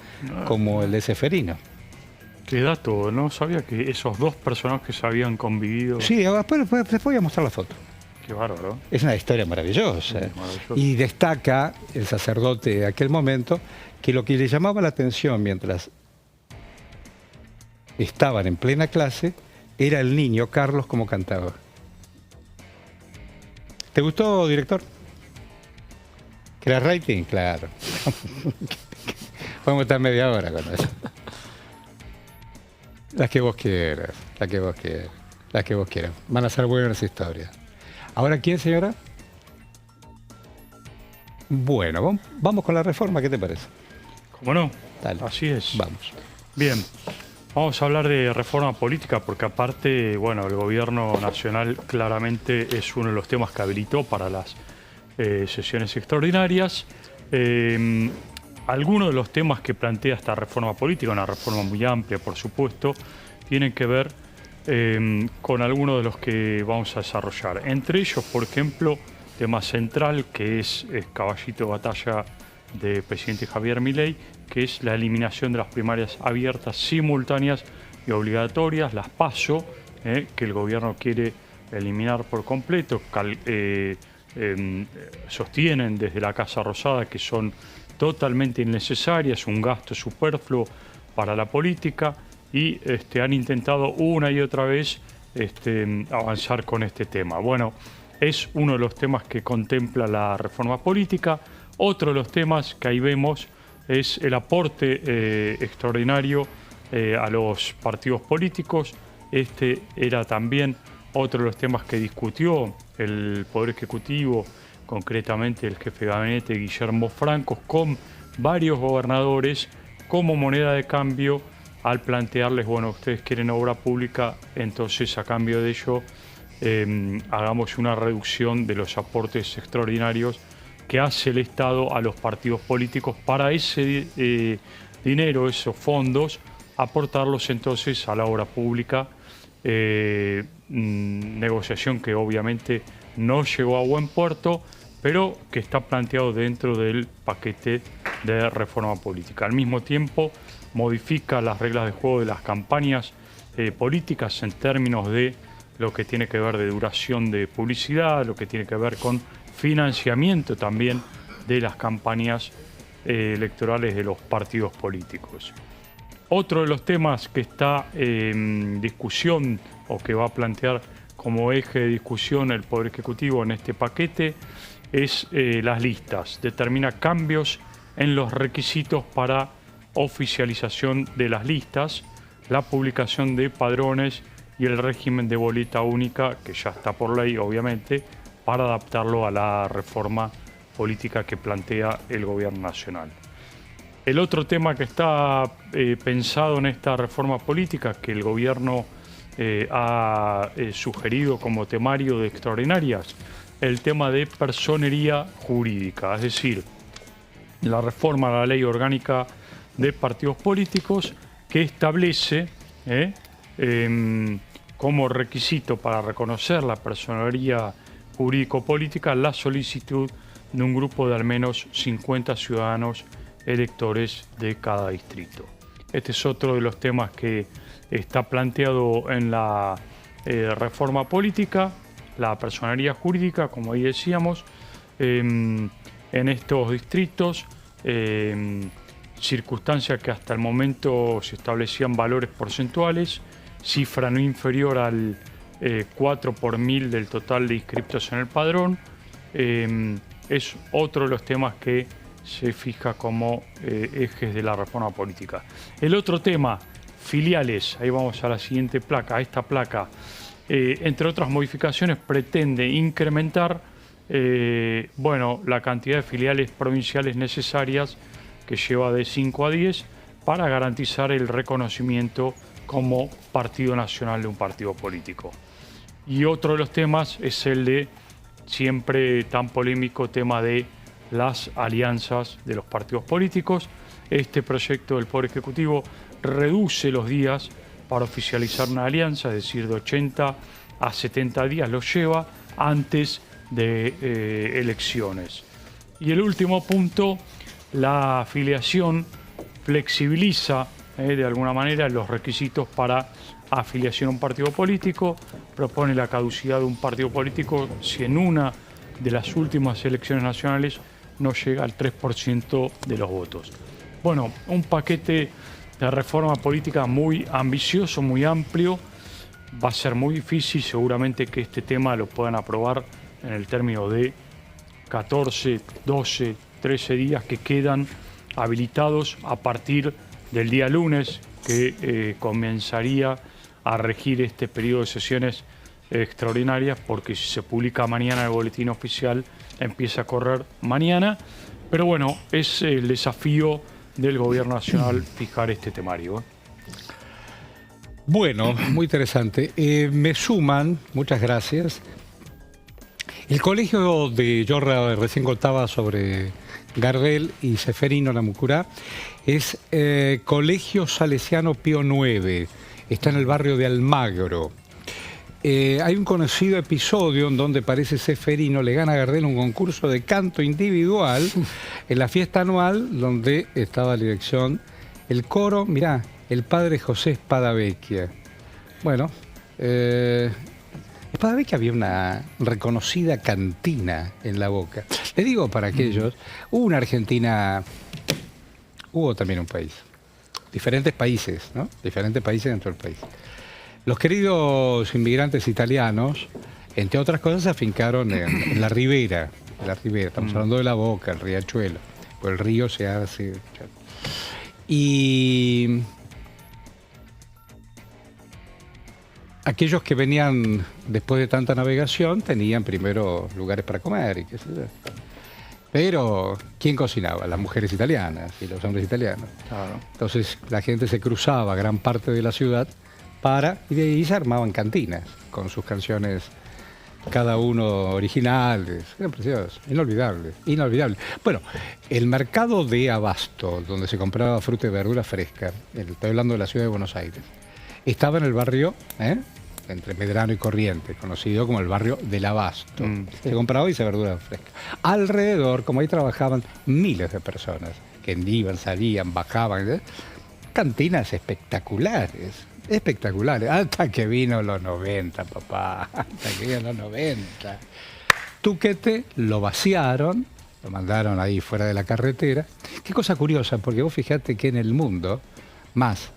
como el de Seferino. Qué dato, no sabía que esos dos personajes habían convivido. Sí, después voy a mostrar la foto. Qué bárbaro. Es una historia maravillosa. Y destaca el sacerdote de aquel momento que lo que le llamaba la atención mientras estaban en plena clase era el niño Carlos como cantaba. ¿Te gustó, director? ¿Que era rating? Claro. Podemos estar media hora con eso. Las que vos quieras, las que vos quieras, las que vos quieras. Van a ser buenas historias. ¿Ahora quién, señora? Bueno, vamos con la reforma, ¿qué te parece? ¿Cómo no? Dale. Así es. Vamos. Bien, vamos a hablar de reforma política porque aparte, bueno, el gobierno nacional claramente es uno de los temas que habilitó para las sesiones extraordinarias. Algunos de los temas que plantea esta reforma política, una reforma muy amplia, por supuesto, tienen que ver con algunos de los que vamos a desarrollar. Entre ellos, por ejemplo, tema central, que es caballito de batalla del presidente Javier Milei, que es la eliminación de las primarias abiertas, simultáneas y obligatorias, las PASO, que el gobierno quiere eliminar por completo. Sostienen desde la Casa Rosada que son totalmente innecesarias, un gasto superfluo para la política y han intentado una y otra vez avanzar con este tema. Bueno, es uno de los temas que contempla la reforma política. Otro de los temas que ahí vemos es el aporte extraordinario a los partidos políticos. Este era también otro de los temas que discutió el Poder Ejecutivo, concretamente el jefe de gabinete Guillermo Franco, con varios gobernadores como moneda de cambio al plantearles, bueno, ustedes quieren obra pública, entonces a cambio de ello hagamos una reducción de los aportes extraordinarios que hace el Estado a los partidos políticos para ese dinero, esos fondos, aportarlos entonces a la obra pública. Negociación que obviamente no llegó a buen puerto, pero que está planteado dentro del paquete de reforma política. Al mismo tiempo, modifica las reglas de juego de las campañas políticas en términos de lo que tiene que ver de duración de publicidad, lo que tiene que ver con financiamiento también de las campañas electorales de los partidos políticos. Otro de los temas que está en discusión o que va a plantear como eje de discusión el Poder Ejecutivo en este paquete es las listas. Determina cambios en los requisitos para oficialización de las listas, la publicación de padrones y el régimen de boleta única, que ya está por ley, obviamente, para adaptarlo a la reforma política que plantea el Gobierno Nacional. El otro tema que está pensado en esta reforma política, que el Gobierno ha sugerido como temario de extraordinarias, el tema de personería jurídica, es decir, la reforma a la Ley Orgánica de Partidos Políticos que establece como requisito para reconocer la personería jurídico-política la solicitud de un grupo de al menos 50 ciudadanos electores de cada distrito. Este es otro de los temas que está planteado en la reforma política, la personería jurídica, como ahí decíamos, en estos distritos circunstancia que hasta el momento se establecían valores porcentuales, cifra no inferior al 4 por 1000 del total de inscriptos en el padrón. Es otro de los temas que se fija como ejes de la reforma política. El otro tema, filiales, ahí vamos a la siguiente placa, a esta placa, entre otras modificaciones pretende incrementar la cantidad de filiales provinciales necesarias, que lleva de 5 a 10, para garantizar el reconocimiento como partido nacional de un partido político. Y otro de los temas es el de siempre tan polémico tema de las alianzas de los partidos políticos. Este proyecto del Poder Ejecutivo reduce los días para oficializar una alianza, es decir, de 80 a 70 días los lleva antes de elecciones. Y el último punto, la afiliación flexibiliza de alguna manera los requisitos para afiliación a un partido político, propone la caducidad de un partido político si en una de las últimas elecciones nacionales no llega al 3% de los votos. Bueno, un paquete de reforma política muy ambicioso, muy amplio. Va a ser muy difícil seguramente que este tema lo puedan aprobar en el término de 14, 12, 13 días que quedan habilitados a partir del día lunes, que comenzaría a regir este periodo de sesiones extraordinarias, porque si se publica mañana el boletín oficial empieza a correr mañana. Pero bueno, es el desafío del Gobierno Nacional fijar este temario. Bueno, muy interesante. Me suman, muchas gracias. El colegio yo recién contaba sobre Gardel y Ceferino Namucurá, es Colegio Salesiano Pío IX, está en el barrio de Almagro. Hay un conocido episodio en donde parece Ceferino le gana a Gardel un concurso de canto individual en la fiesta anual donde estaba la dirección, el coro, mirá, el padre José Spadavecchia. Bueno, Spadavecchia había una reconocida cantina en La Boca. Le digo para aquellos, hubo una Argentina, hubo también un país, diferentes países, ¿no? Diferentes países dentro del país. Los queridos inmigrantes italianos, entre otras cosas, se afincaron en la ribera. Estamos hablando de La Boca, el riachuelo, pues el río se hace. Y aquellos que venían después de tanta navegación tenían primero lugares para comer y qué sé yo. Pero, ¿quién cocinaba? Las mujeres italianas y los hombres italianos. Claro. Entonces, la gente se cruzaba gran parte de la ciudad y de ahí se armaban cantinas con sus canciones, cada uno originales. Eran preciosos, inolvidables. Bueno, el mercado de abasto, donde se compraba fruta y verdura fresca, estoy hablando de la ciudad de Buenos Aires, estaba en el barrio, entre Medrano y Corrientes, conocido como el barrio del Abasto. Se compraba y se verdura fresca. Alrededor, como ahí trabajaban miles de personas, que iban, salían, bajaban, cantinas espectaculares, hasta que vino los 90, papá, hasta que vino los 90. Tuquete lo vaciaron, lo mandaron ahí fuera de la carretera. Qué cosa curiosa, porque vos fijate que en el mundo,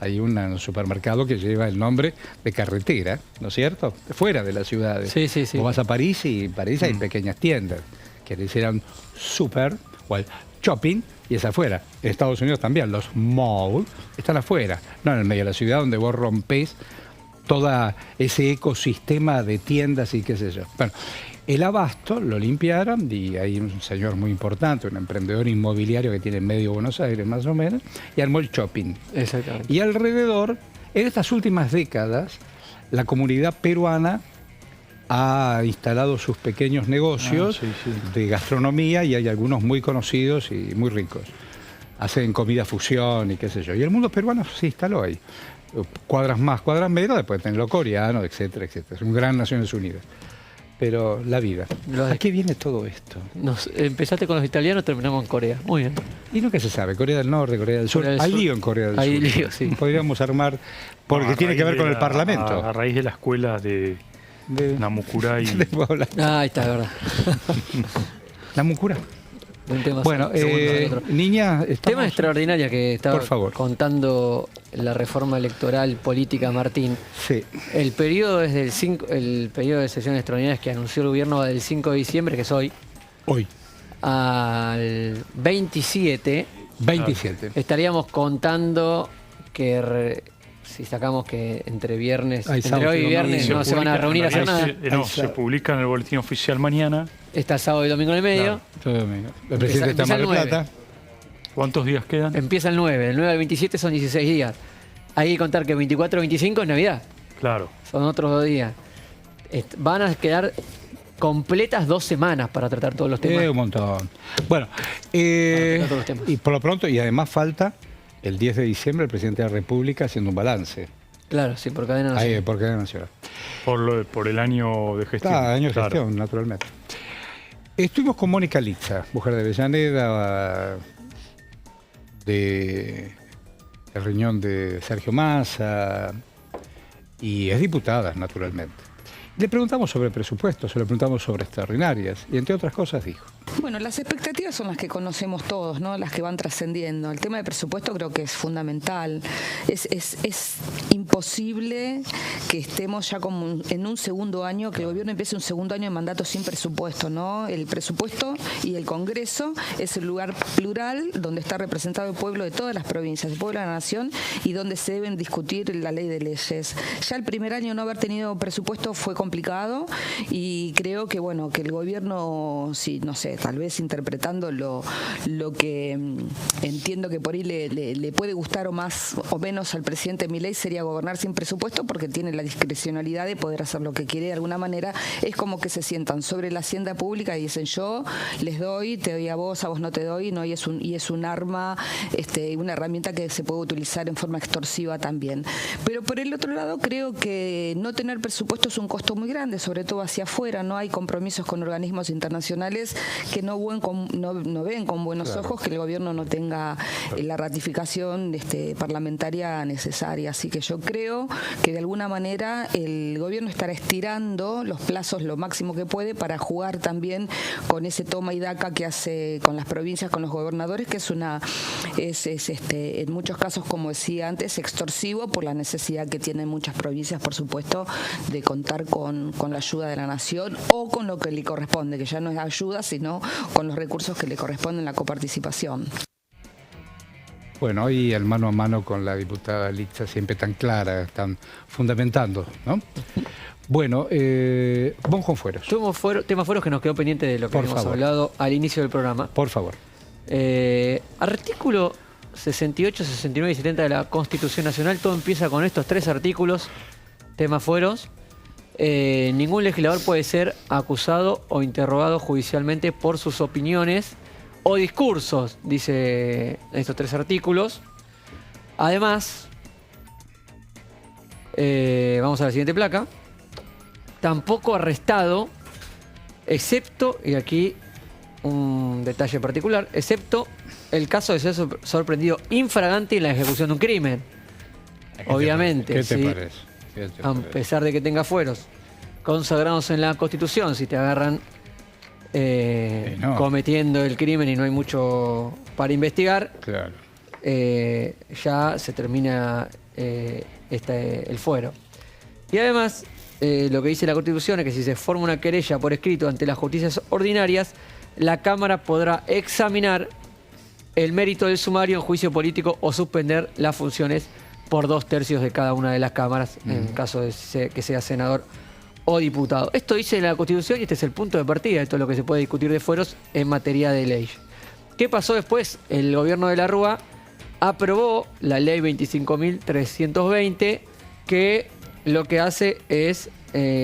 hay un supermercado que lleva el nombre de carretera, ¿no es cierto? Fuera de las ciudades. Sí. Vos vas a París y en París hay pequeñas tiendas que le hicieron super o el shopping y es afuera. En Estados Unidos también, los malls están afuera, no en el medio de la ciudad donde vos rompés todo ese ecosistema de tiendas y qué sé yo. Bueno, el abasto lo limpiaron y hay un señor muy importante, un emprendedor inmobiliario que tiene medio Buenos Aires más o menos, y armó el shopping. Exactamente. Y alrededor, en estas últimas décadas, la comunidad peruana ha instalado sus pequeños negocios de gastronomía y hay algunos muy conocidos y muy ricos. Hacen comida fusión y qué sé yo. Y el mundo peruano se instaló ahí. Cuadras más, cuadras menos, después tenés lo coreano, etcétera, etcétera. Es un gran Naciones Unidas. Pero la vida. ¿A qué viene todo esto? Empezaste con los italianos, terminamos en Corea. Muy bien. Y nunca se sabe. Corea del Norte, Corea del Sur. Hay lío en Corea del Sur. Hay lío, sí. Podríamos armar, porque tiene que ver con el Parlamento. A raíz de la escuela de Namucurá y... ahí está, verdad. Namucurá. de un tema. Bueno, niña, tema extraordinario que estaba contando la reforma electoral política, Martín. Sí. El periodo el periodo de sesiones extraordinarias que anunció el gobierno va del 5 de diciembre, que es hoy. Hoy. Al 27. 27. Estaríamos contando que si sacamos que entre viernes, entre hoy y viernes no se van a reunir a hacer nada. No, se publica en el boletín oficial mañana. Está sábado y domingo en el medio. Todo domingo. El presidente está en Mar del Plata. ¿Cuántos días quedan? Empieza el 9. El 9 al 27 son 16 días. Hay que contar que 24 y 25 es Navidad. Claro. Son otros 2 días. Van a quedar completas 2 semanas para tratar todos los temas. Un montón. Bueno, y por lo pronto, y además falta el 10 de diciembre el presidente de la República haciendo un balance. Claro, sí, por cadena nacional. Ahí, por cadena nacional. Por el año de gestión. Año de gestión, naturalmente. Estuvimos con Mónica Litza, mujer de Avellaneda, de el riñón de Sergio Massa, y es diputada, naturalmente. Le preguntamos sobre presupuestos, le preguntamos sobre extraordinarias, y entre otras cosas dijo. Bueno, las expectativas son las que conocemos todos, ¿no? Las que van trascendiendo. El tema de presupuesto creo que es fundamental. Es imposible que estemos ya como en un segundo año, que el gobierno empiece un segundo año de mandato sin presupuesto, ¿no? El presupuesto y el Congreso es el lugar plural donde está representado el pueblo de todas las provincias, el pueblo de la nación, y donde se deben discutir la ley de leyes. Ya el primer año no haber tenido presupuesto fue complicado, y creo que, bueno, que el gobierno, sí, no sé, tal vez interpretando lo que entiendo que por ahí le puede gustar o más o menos al presidente Milei, sería gobernar sin presupuesto, porque tiene la discrecionalidad de poder hacer lo que quiere. De alguna manera es como que se sientan sobre la hacienda pública y dicen: yo les doy, te doy a vos no te doy, ¿no? Y es un arma, una herramienta que se puede utilizar en forma extorsiva también. Pero por el otro lado, creo que no tener presupuesto es un costo muy grande, sobre todo hacia afuera. No hay compromisos con organismos internacionales que no ven con buenos ojos que el gobierno no tenga la ratificación parlamentaria necesaria. Así que yo creo que de alguna manera el gobierno estará estirando los plazos lo máximo que puede para jugar también con ese toma y daca que hace con las provincias, con los gobernadores, que es en muchos casos, como decía antes, extorsivo por la necesidad que tienen muchas provincias, por supuesto, de contar con la ayuda de la nación o con lo que le corresponde, que ya no es ayuda, sino con los recursos que le corresponden, la coparticipación. Bueno, hoy el mano a mano con la diputada Litza, siempre tan clara, tan fundamentando, ¿no? Bueno, vamos con fueros. Temas fueros que nos quedó pendiente de lo que habíamos hablado al inicio del programa. Por favor. Artículo 68, 69 y 70 de la Constitución Nacional. Todo empieza con estos 3 artículos. Temas fueros. Ningún legislador puede ser acusado o interrogado judicialmente por sus opiniones o discursos, dice estos 3 artículos. Además, vamos a la siguiente placa. Tampoco arrestado, excepto, y aquí un detalle particular, excepto el caso de ser sorprendido infragante en la ejecución de un crimen. Obviamente, ¿qué te parece? A pesar de que tenga fueros consagrados en la Constitución, si te agarran cometiendo el crimen y no hay mucho para investigar, claro, ya se termina el fuero. Y además, lo que dice la Constitución es que si se forma una querella por escrito ante las justicias ordinarias, la Cámara podrá examinar el mérito del sumario en juicio político o suspender las funciones por 2/3 de cada una de las cámaras, en caso de que sea senador o diputado. Esto dice la Constitución y este es el punto de partida. Esto es lo que se puede discutir de fueros en materia de ley. ¿Qué pasó después? El gobierno de la Rúa aprobó la ley 25.320, que lo que hace es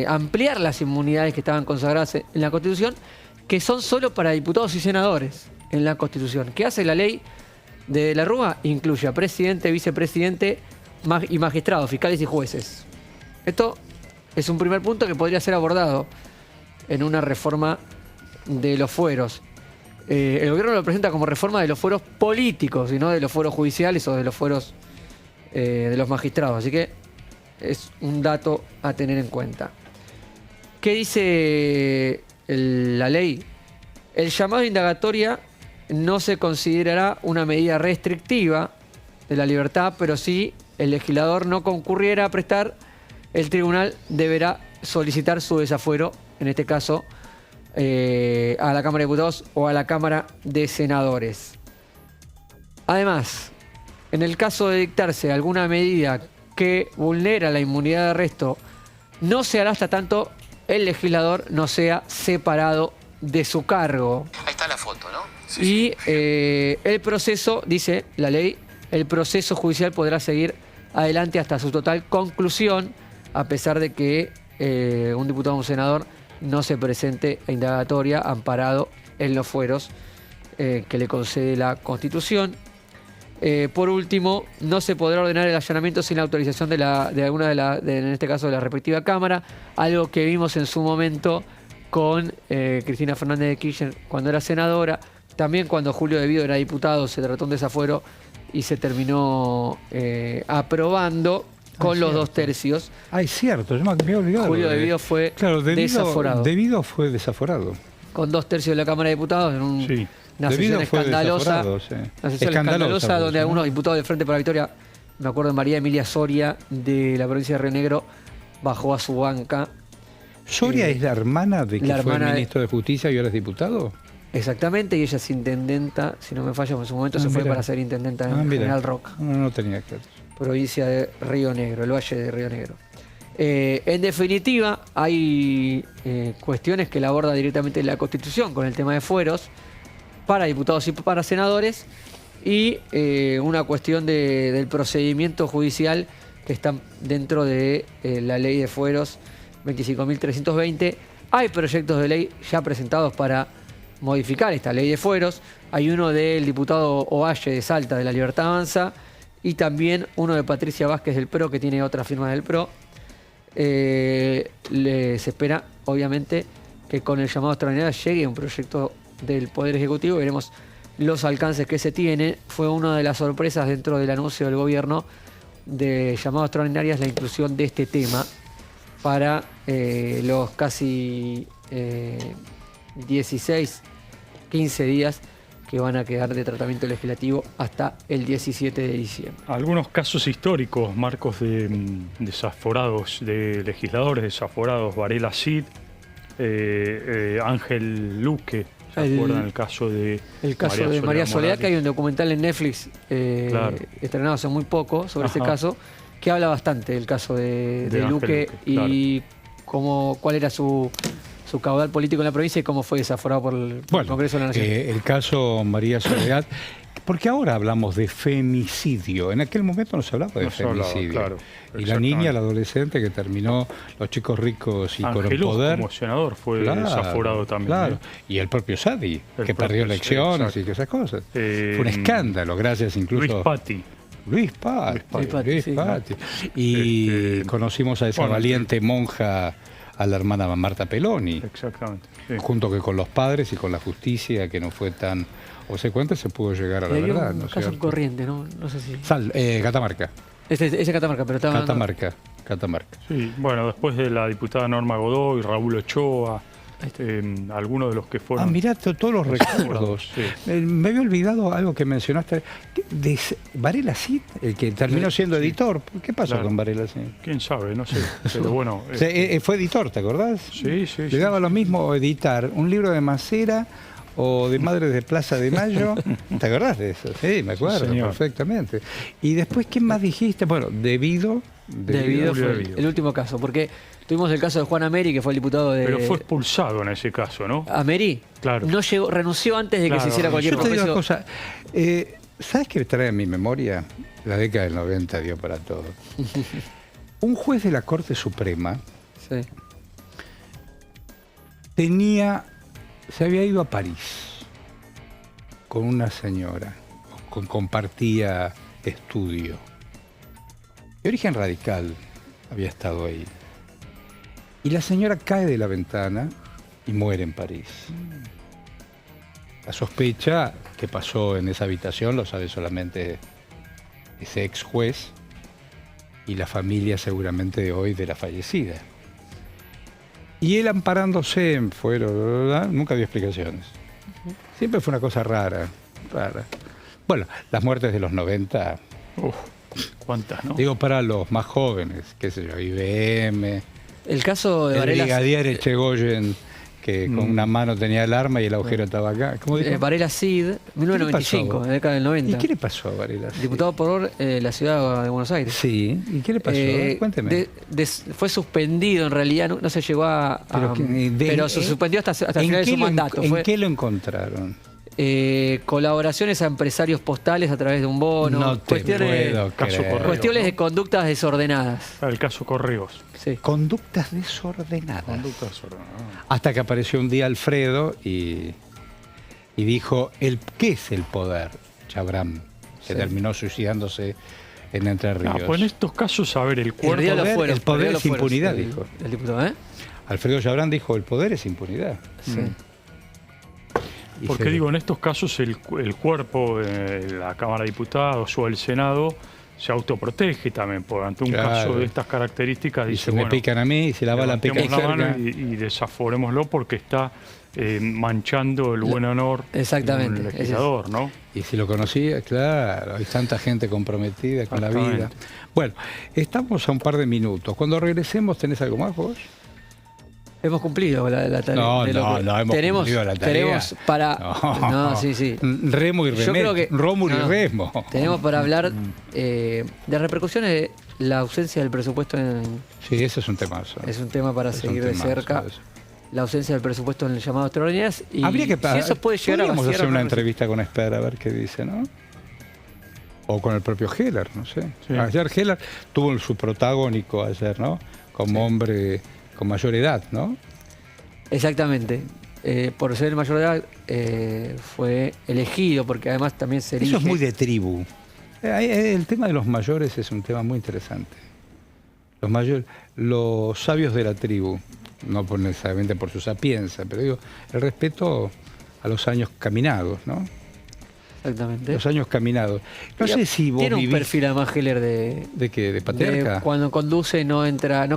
ampliar las inmunidades que estaban consagradas en la Constitución, que son solo para diputados y senadores en la Constitución. ¿Qué hace la ley de la Rúa? Incluye a presidente, vicepresidente y magistrados, fiscales y jueces. Esto es un primer punto que podría ser abordado en una reforma de los fueros. El gobierno lo presenta como reforma de los fueros políticos y no de los fueros judiciales o de los fueros de los magistrados. Así que es un dato a tener en cuenta. ¿Qué dice la ley? El llamado de indagatoria no se considerará una medida restrictiva de la libertad, pero si el legislador no concurriera a prestar, el tribunal deberá solicitar su desafuero, en este caso, a la Cámara de Diputados o a la Cámara de Senadores. Además, en el caso de dictarse alguna medida que vulnera la inmunidad de arresto, no se hará hasta tanto el legislador no sea separado de su cargo. Ahí está la foto, ¿no? Sí, el proceso, dice la ley, el proceso judicial podrá seguir adelante hasta su total conclusión, a pesar de que un diputado o un senador no se presente a indagatoria amparado en los fueros que le concede la Constitución. Por último, no se podrá ordenar el allanamiento sin la autorización de alguna en este caso de la respectiva Cámara, algo que vimos en su momento con Cristina Fernández de Kirchner cuando era senadora. También cuando Julio De Vido era diputado se trató un desafuero y se terminó aprobando con los 2/3. Es cierto, yo me había olvidado. Julio De Vido fue desaforado. De Vido fue desaforado. Con 2/3 de la Cámara de Diputados en una sesión escandalosa. Una sesión escandalosa donde algunos diputados del Frente para la Victoria, me acuerdo de María Emilia Soria de la provincia de Río Negro, bajó a su banca. ¿Soria es la hermana de que fue ministro de Justicia y ahora es diputado? Exactamente, y ella es intendenta, si no me fallo, en su momento se fue para ser intendenta en General Roca. No tenía que ver. Provincia de Río Negro, el Valle de Río Negro. En definitiva, hay cuestiones que la aborda directamente la Constitución con el tema de fueros para diputados y para senadores y una cuestión del procedimiento judicial que está dentro de la ley de fueros 25.320. Hay proyectos de ley ya presentados para modificar esta ley de fueros. Hay uno del diputado Ovalle de Salta de La Libertad Avanza y también uno de Patricia Vázquez del PRO, que tiene otra firma del PRO. Se espera, obviamente, que con el llamado extraordinario llegue un proyecto del Poder Ejecutivo. Veremos los alcances que se tiene. Fue una de las sorpresas dentro del anuncio del gobierno de llamado extraordinario, es la inclusión de este tema para los casi 16, 15 días que van a quedar de tratamiento legislativo hasta el 17 de diciembre. Algunos casos históricos, Marcos, de desaforados, de legisladores desaforados, Varela Cid, Ángel Luque, ¿se acuerdan el caso de María Soledad, que hay un documental en Netflix estrenado hace muy poco sobre ese caso, que habla bastante del caso de Luque y cuál era su caudal político en la provincia y cómo fue desaforado por el Congreso de la Nación. El caso María Soledad, porque ahora hablamos de femicidio, en aquel momento no se hablaba de femicidio. Y la niña, la adolescente que terminó, los chicos ricos y con el poder. Como senador fue desaforado también. Y el propio Sadi, que perdió elecciones y esas cosas. Fue un escándalo, gracias incluso... Luis Patti. Y conocimos a esa valiente monja, a la hermana Marta Peloni. Exactamente. Junto que con los padres y con la justicia, que no fue tan obsecuente, se pudo llegar a la verdad. Un caso en Corriente, ¿no? No sé si... Catamarca. Ese Catamarca, pero estaba... Catamarca. Sí, bueno, después de la diputada Norma Godoy, Raúl Ochoa, algunos de los que fueron... mirá, todos los recuerdos. Me había olvidado algo que mencionaste. De Varela Cid, el que terminó siendo editor. ¿Qué pasó con Varela Cid? ¿Quién sabe? No sé. Pero bueno... fue editor, ¿te acordás? Sí. Le daba lo mismo editar un libro de Macera o de Madres de Plaza de Mayo. ¿Te acordás de eso? Sí, me acuerdo perfectamente. Y después, ¿qué más dijiste? Bueno, Debido fue el último caso, porque tuvimos el caso de Juan Ameri, que fue el diputado de... Pero fue expulsado en ese caso, ¿no? Ameri, no llegó, renunció antes de que se hiciera cualquier proceso. Yo te digo una cosa, ¿sabes qué trae a mi memoria? La década del 90 dio para todo. Un juez de la Corte Suprema se había ido a París con una señora, compartía estudio. De origen radical había estado ahí. Y la señora cae de la ventana y muere en París. La sospecha que pasó en esa habitación lo sabe solamente ese ex juez y la familia seguramente de hoy de la fallecida. Y él amparándose en fuero, nunca dio explicaciones. Siempre fue una cosa rara. Bueno, las muertes de los 90... ¿Cuántas, no? Digo, para los más jóvenes, qué sé yo, IBM... El caso de el Varela... brigadier Echegoyen, que con una mano tenía el arma y el agujero estaba acá. ¿Cómo dijo? Varela Cid, 1995, en la década del 90. ¿Y qué le pasó a Varela Cid? Diputado por la ciudad de Buenos Aires. Sí, ¿y qué le pasó? Cuénteme. Fue suspendido, en realidad, no se llegó a... Pero se suspendió hasta el final de su mandato. ¿En qué lo encontraron? Colaboraciones a empresarios postales a través de un bono. No te puedo creer. Cuestiones de conductas desordenadas. El caso Correos. Sí. Conductas desordenadas. Hasta que apareció un día Alfredo y dijo, ¿qué es el poder? Chabram, que terminó suicidándose en Entre Ríos. Pues en estos casos, a ver, el cuerpo... El poder es impunidad, dijo. El diputado, Alfredo Chabram dijo, el poder es impunidad. Sí. Porque digo, en estos casos el cuerpo de la Cámara de Diputados o el Senado se autoprotege también, porque ante un caso de estas características dice, me pican a mí, y si la bala pica la mano y desaforémoslo porque está manchando el buen honor exactamente, del legislador, ¿no? Y si lo conocía, claro, hay tanta gente comprometida con la vida. Bueno, estamos a un par de minutos. Cuando regresemos, ¿tenés algo más vos? Hemos cumplido la tarea. No, hemos cumplido la tarea. Tenemos para... sí. Remo y Remo. Rómulo y Remo. Tenemos para hablar de repercusiones de la ausencia del presupuesto en... Sí, eso es un temazo. Es un tema para seguir de cerca. Eso. La ausencia del presupuesto en el llamado extraordinarias. Y habría que si eso puede llegar a hacer una entrevista con Esper a ver qué dice, ¿no? O con el propio Heller, no sé. Sí. Ayer Heller tuvo su protagónico ayer, ¿no? Como hombre... con mayor edad, ¿no? Exactamente. Por ser mayor de edad fue elegido, porque además también se elige... Eso es muy de tribu. El tema de los mayores es un tema muy interesante. Los sabios de la tribu, no necesariamente por su sapiencia, pero digo, el respeto a los años caminados, ¿no? Exactamente. Los años caminados. No sé si vos tiene un perfil además Heller ¿De qué? ¿De patriarca? Cuando conduce no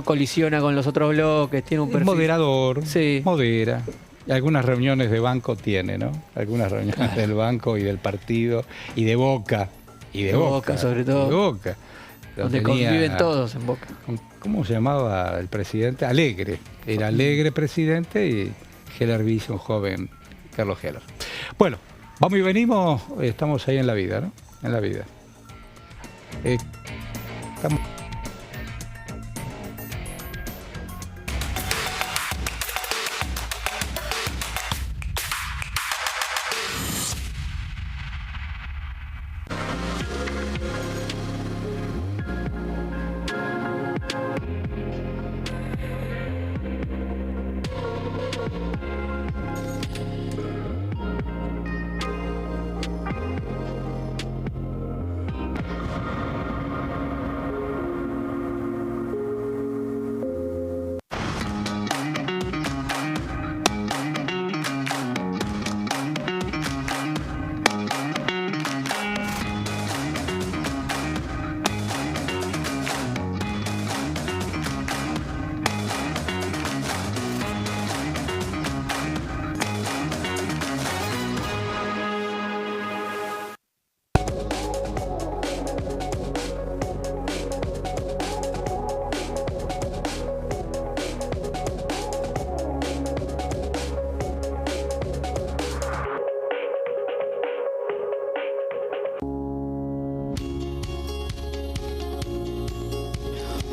colisiona con los otros bloques, tiene un perfil... moderador, sí. Modera. Y algunas reuniones de banco tiene, ¿no? Algunas reuniones del banco y del partido y de Boca. Y de Boca, sobre todo. De Boca. Donde conviven todos en Boca. ¿Cómo se llamaba el presidente? Alegre. Era Alegre presidente y Heller vice, un joven Carlos Heller. Bueno. Vamos y venimos, estamos ahí en la vida, ¿no? En la vida. Estamos...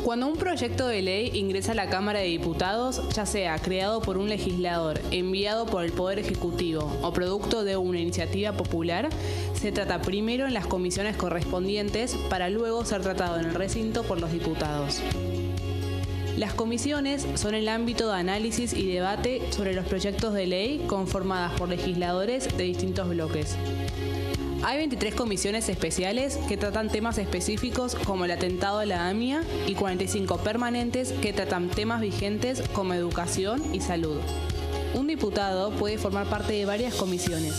Cuando un proyecto de ley ingresa a la Cámara de Diputados, ya sea creado por un legislador, enviado por el Poder Ejecutivo o producto de una iniciativa popular, se trata primero en las comisiones correspondientes para luego ser tratado en el recinto por los diputados. Las comisiones son el ámbito de análisis y debate sobre los proyectos de ley conformadas por legisladores de distintos bloques. Hay 23 comisiones especiales que tratan temas específicos como el atentado a la AMIA y 45 permanentes que tratan temas vigentes como educación y salud. Un diputado puede formar parte de varias comisiones.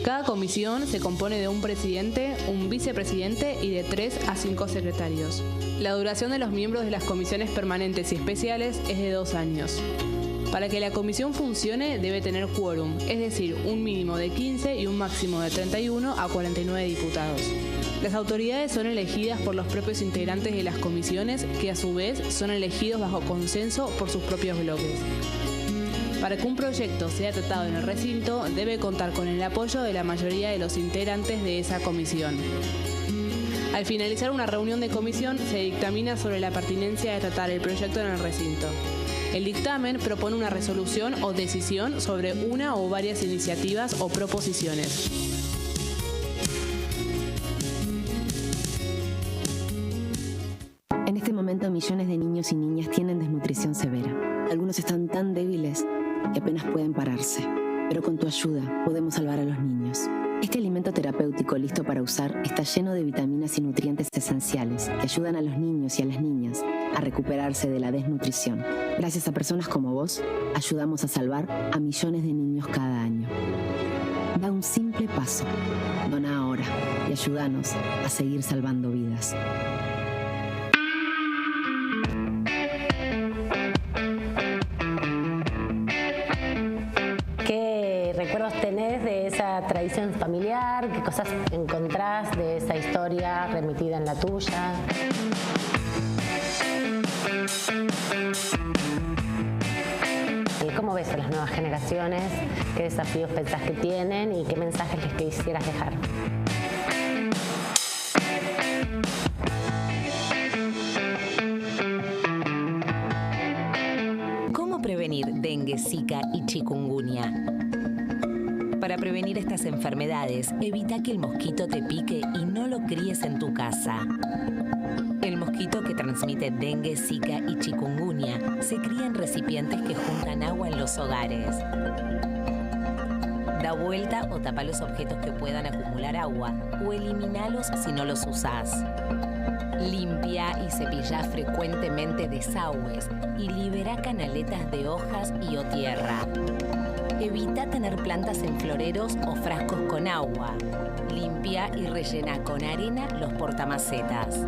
Cada comisión se compone de un presidente, un vicepresidente y de 3 a 5 secretarios. La duración de los miembros de las comisiones permanentes y especiales es de 2 años. Para que la comisión funcione debe tener quórum, es decir, un mínimo de 15 y un máximo de 31 a 49 diputados. Las autoridades son elegidas por los propios integrantes de las comisiones, que a su vez son elegidos bajo consenso por sus propios bloques. Para que un proyecto sea tratado en el recinto, debe contar con el apoyo de la mayoría de los integrantes de esa comisión. Al finalizar una reunión de comisión, se dictamina sobre la pertinencia de tratar el proyecto en el recinto. El dictamen propone una resolución o decisión sobre una o varias iniciativas o proposiciones. En este momento, millones de niños y niñas tienen desnutrición severa. Algunos están tan débiles que apenas pueden pararse. Pero con tu ayuda podemos salvar a los niños. Este alimento terapéutico listo para usar está lleno de vitaminas y nutrientes esenciales que ayudan a los niños y a las niñas a recuperarse de la desnutrición. Gracias a personas como vos, ayudamos a salvar a millones de niños cada año. Da un simple paso. Dona ahora y ayúdanos a seguir salvando vidas. Tradición familiar, qué cosas encontrás de esa historia remitida en la tuya. ¿Cómo ves a las nuevas generaciones? ¿Qué desafíos pensás que tienen y qué mensajes les quisieras dejar? ¿Cómo prevenir dengue, zika y chikungunya? Para prevenir estas enfermedades, evita que el mosquito te pique y no lo críes en tu casa. El mosquito que transmite dengue, zika y chikungunya se cría en recipientes que juntan agua en los hogares. Da vuelta o tapa los objetos que puedan acumular agua o eliminalos si no los usás. Limpia y cepilla frecuentemente desagües y libera canaletas de hojas y o tierra. Evita tener plantas en floreros o frascos con agua. Limpia y rellena con arena los portamacetas.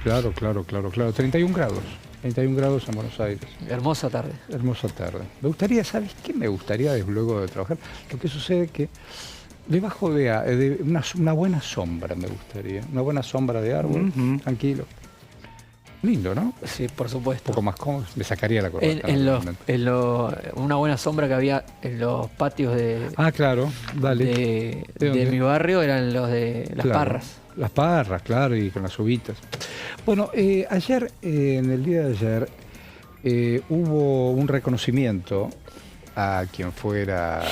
Claro. 31 grados. 31 grados en Buenos Aires. Hermosa tarde. Hermosa tarde. Me gustaría, ¿sabes qué me gustaría luego de trabajar? Lo que sucede es que debajo de una buena sombra me gustaría. Una buena sombra de árbol, tranquilo. Lindo, ¿no? Sí, por supuesto. Un poco más cómodo. Me sacaría la corbata. Una buena sombra que había en los patios de... Ah, claro. Dale. De mi barrio eran los de las Parras. Las Parras, claro, y con las uvitas. Bueno, ayer, en el día de ayer, hubo un reconocimiento a quien fuera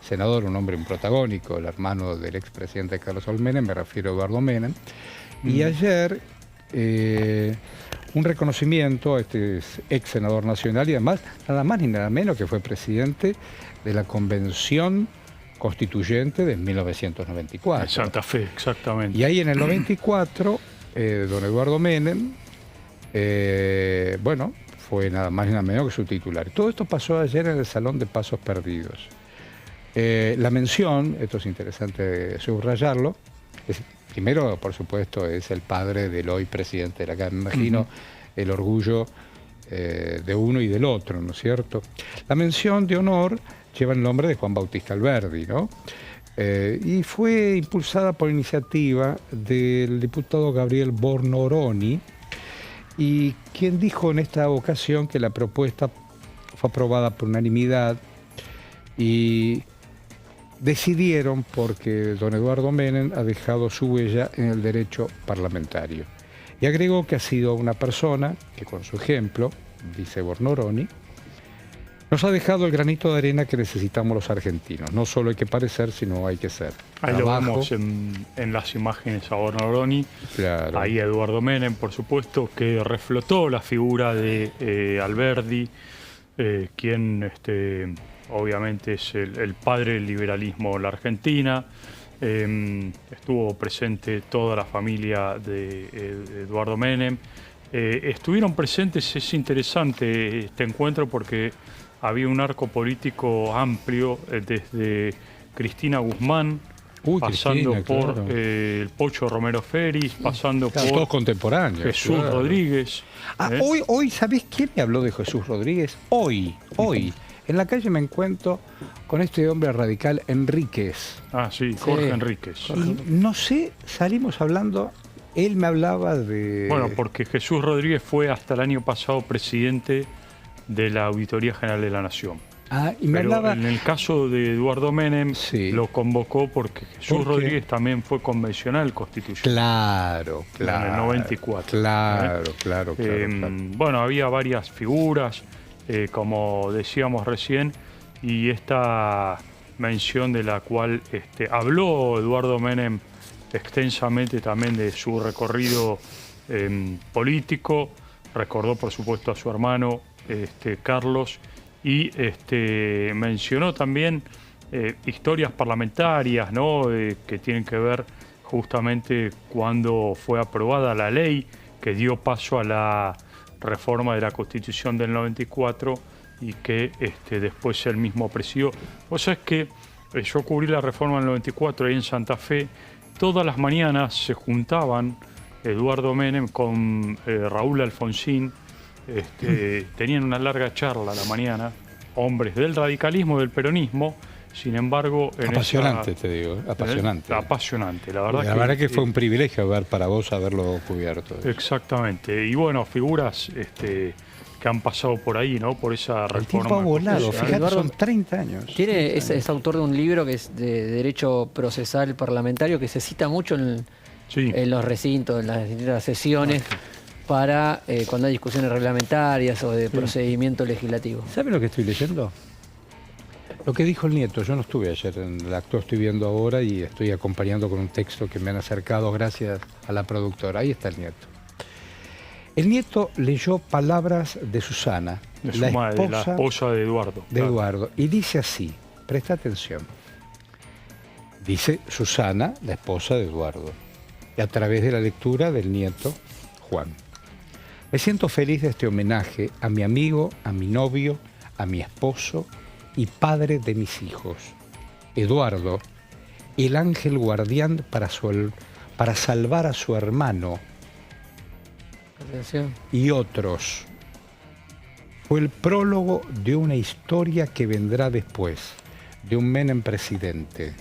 senador, un hombre protagónico, el hermano del expresidente Carlos Saúl Menem, me refiero a Eduardo Menem. Y ayer, un reconocimiento a este ex senador nacional y además, nada más ni nada menos que fue presidente de la Convención Constituyente de 1994. En Santa Fe, exactamente. Y ahí en el 94, don Eduardo Menem, fue nada más ni nada menos que su titular. Todo esto pasó ayer en el Salón de Pasos Perdidos. La mención, esto es interesante subrayarlo, primero, por supuesto, es el padre del hoy presidente de la Cámara. Me imagino el orgullo de uno y del otro, ¿no es cierto? La mención de honor lleva el nombre de Juan Bautista Alberdi, ¿no? y fue impulsada por iniciativa del diputado Gabriel Bornoroni, y quien dijo en esta ocasión que la propuesta fue aprobada por unanimidad y decidieron porque don Eduardo Menem ha dejado su huella en el derecho parlamentario. Y agregó que ha sido una persona que con su ejemplo, dice Bornoroni, nos ha dejado el granito de arena que necesitamos los argentinos. No solo hay que parecer, sino hay que ser. Ahí lo vemos en las imágenes a Bornoroni. Claro. Ahí Eduardo Menem, por supuesto, que reflotó la figura de Alberdi, quien obviamente es el padre del liberalismo en la Argentina. Estuvo presente toda la familia de Eduardo Menem. Estuvieron presentes, es interesante este encuentro porque había un arco político amplio desde Cristina Guzmán, pasando por claro. El Pocho Romero Feris, pasando por todos contemporáneos, Jesús Rodríguez. Hoy, ¿sabés quién me habló de Jesús Rodríguez? Hoy. En la calle me encuentro con este hombre radical, Enríquez. Ah, sí, Jorge Enríquez. Y no sé, salimos hablando, él me hablaba de... Bueno, porque Jesús Rodríguez fue hasta el año pasado presidente de la Auditoría General de la Nación. Y me hablaba... en el caso de Eduardo Menem, lo convocó porque Jesús Rodríguez también fue convencional constitucional. Claro. En el 94. Claro. Bueno, había varias figuras, como decíamos recién, y esta mención de la cual habló Eduardo Menem extensamente también de su recorrido político, recordó por supuesto a su hermano Carlos, y mencionó también historias parlamentarias, ¿no? Que tienen que ver justamente cuando fue aprobada la ley que dio paso a la reforma de la Constitución del 94 y que después él mismo presidió. O sea, es que yo cubrí la reforma del 94 ahí en Santa Fe. Todas las mañanas se juntaban Eduardo Menem con Raúl Alfonsín. Tenían una larga charla a la mañana, hombres del radicalismo, del peronismo. Sin embargo... apasionante, te digo, apasionante. Apasionante, la verdad que fue un privilegio para vos haberlo cubierto. Exactamente, y bueno, figuras que han pasado por ahí, ¿no? Por esa reforma. El tiempo ha volado, fíjate, son 30 años. Es autor de un libro que es de Derecho Procesal Parlamentario, que se cita mucho en los recintos, en las distintas sesiones, para cuando hay discusiones reglamentarias o de procedimiento legislativo. ¿Sabe lo que estoy leyendo? Lo que dijo el nieto. Yo no estuve ayer en el acto, estoy viendo ahora y estoy acompañando con un texto que me han acercado gracias a la productora. Ahí está el nieto. El nieto leyó palabras de Susana, la esposa de Eduardo. Y dice así, presta atención. Dice Susana, la esposa de Eduardo, y a través de la lectura del nieto Juan. Me siento feliz de este homenaje a mi amigo, a mi novio, a mi esposo y padre de mis hijos, Eduardo, el ángel guardián para salvar a su hermano. Atención. Y otros. Fue el prólogo de una historia que vendrá después, de un Menem presidente.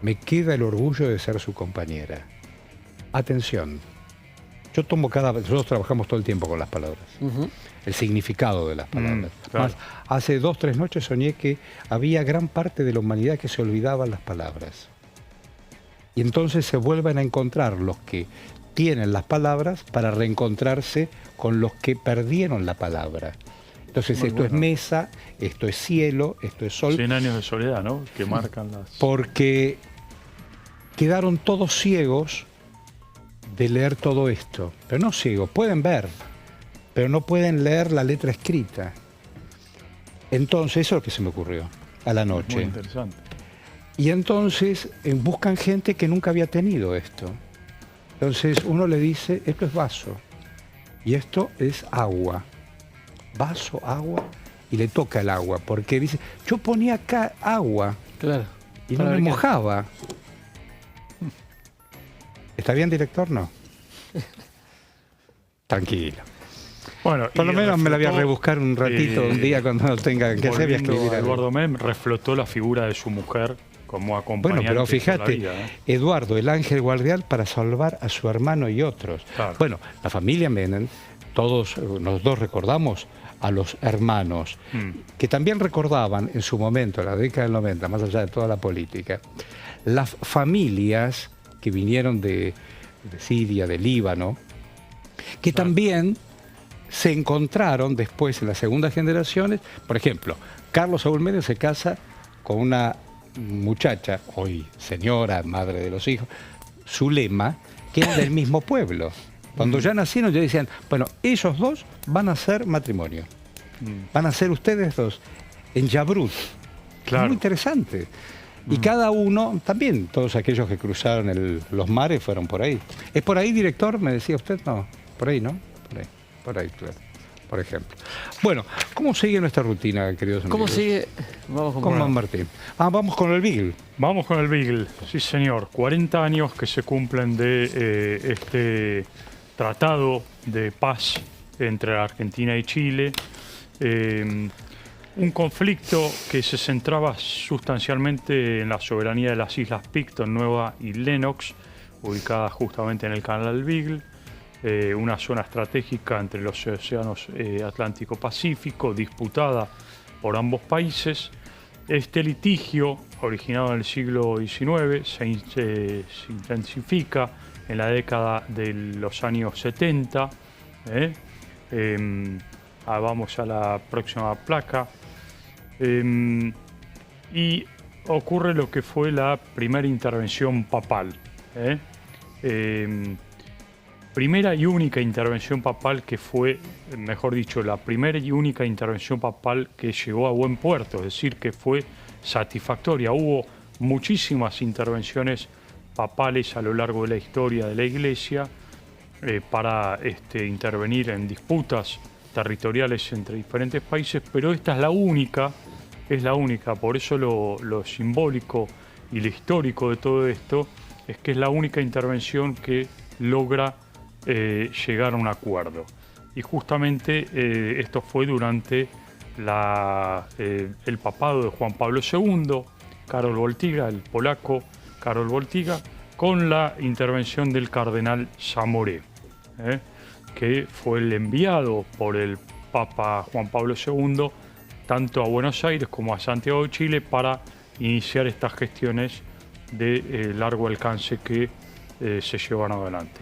Me queda el orgullo de ser su compañera. Atención. Nosotros trabajamos todo el tiempo con las palabras. El significado de las palabras. Claro. Más, hace 2 o 3 noches soñé que había gran parte de la humanidad que se olvidaban las palabras. Y entonces se vuelven a encontrar los que tienen las palabras para reencontrarse con los que perdieron la palabra. Entonces esto es mesa, esto es cielo, esto es sol. 100 años de soledad, ¿no? Que marcan las... Porque quedaron todos ciegos de leer todo esto. Pero no ciegos, pueden ver, pero no pueden leer la letra escrita. Entonces, eso es lo que se me ocurrió a la noche. Muy interesante. Y entonces buscan gente que nunca había tenido esto. Entonces uno le dice, esto es vaso y esto es agua. Vaso, agua, y le toca el agua, porque dice, yo ponía acá agua y no me mojaba. ¿Está bien, director? No. Tranquilo. Bueno, por lo menos me la voy a rebuscar un ratito, un día cuando no tenga que hacer. Eduardo Menem reflotó la figura de su mujer, como acompañante. Bueno, pero fíjate, vida, Eduardo, el ángel guardián para salvar a su hermano y otros. Claro. Bueno, la familia Menem, todos nosotros recordamos a los hermanos, que también recordaban en su momento, en la década del 90, más allá de toda la política, las familias que vinieron de Siria, de Líbano, que también se encontraron después en las segundas generaciones. Por ejemplo, Carlos Saúl Menem se casa con una muchacha, hoy señora, madre de los hijos, Zulema, que era del mismo pueblo. Cuando ya nacieron, ya decían, bueno, ellos dos van a hacer matrimonio. Van a ser ustedes dos en Yabrut. Claro. Muy interesante. Y cada uno, también todos aquellos que cruzaron los mares fueron por ahí. ¿Es por ahí, director? Me decía usted, no, por ahí, ¿no? Por ahí, claro. Por ejemplo. Bueno, ¿cómo sigue nuestra rutina, queridos amigos? ¿Cómo sigue? Vamos con Martín. Vamos con el Beagle. Vamos con el Beagle, sí señor. 40 años que se cumplen de este tratado de paz entre Argentina y Chile. Un conflicto que se centraba sustancialmente en la soberanía de las islas Picton, Nueva y Lennox, ubicadas justamente en el canal del Beagle. Una zona estratégica entre los océanos Atlántico-Pacífico, disputada por ambos países. Este litigio, originado en el siglo XIX, se intensifica en la década de los años 70. Vamos a la próxima placa. Y ocurre lo que fue la primera intervención papal. Primera y única intervención papal que fue, mejor dicho, la primera y única intervención papal que llegó a buen puerto, es decir, que fue satisfactoria. Hubo muchísimas intervenciones papales a lo largo de la historia de la Iglesia para intervenir en disputas territoriales entre diferentes países, pero esta es la única, por eso lo simbólico y lo histórico de todo esto es que es la única intervención que logra llegar a un acuerdo. Y justamente esto fue durante el papado de Juan Pablo II, Karol Wojtyła, el polaco Karol Wojtyła, con la intervención del cardenal Zamoré, que fue el enviado por el Papa Juan Pablo II tanto a Buenos Aires como a Santiago de Chile para iniciar estas gestiones de largo alcance que se llevaron adelante.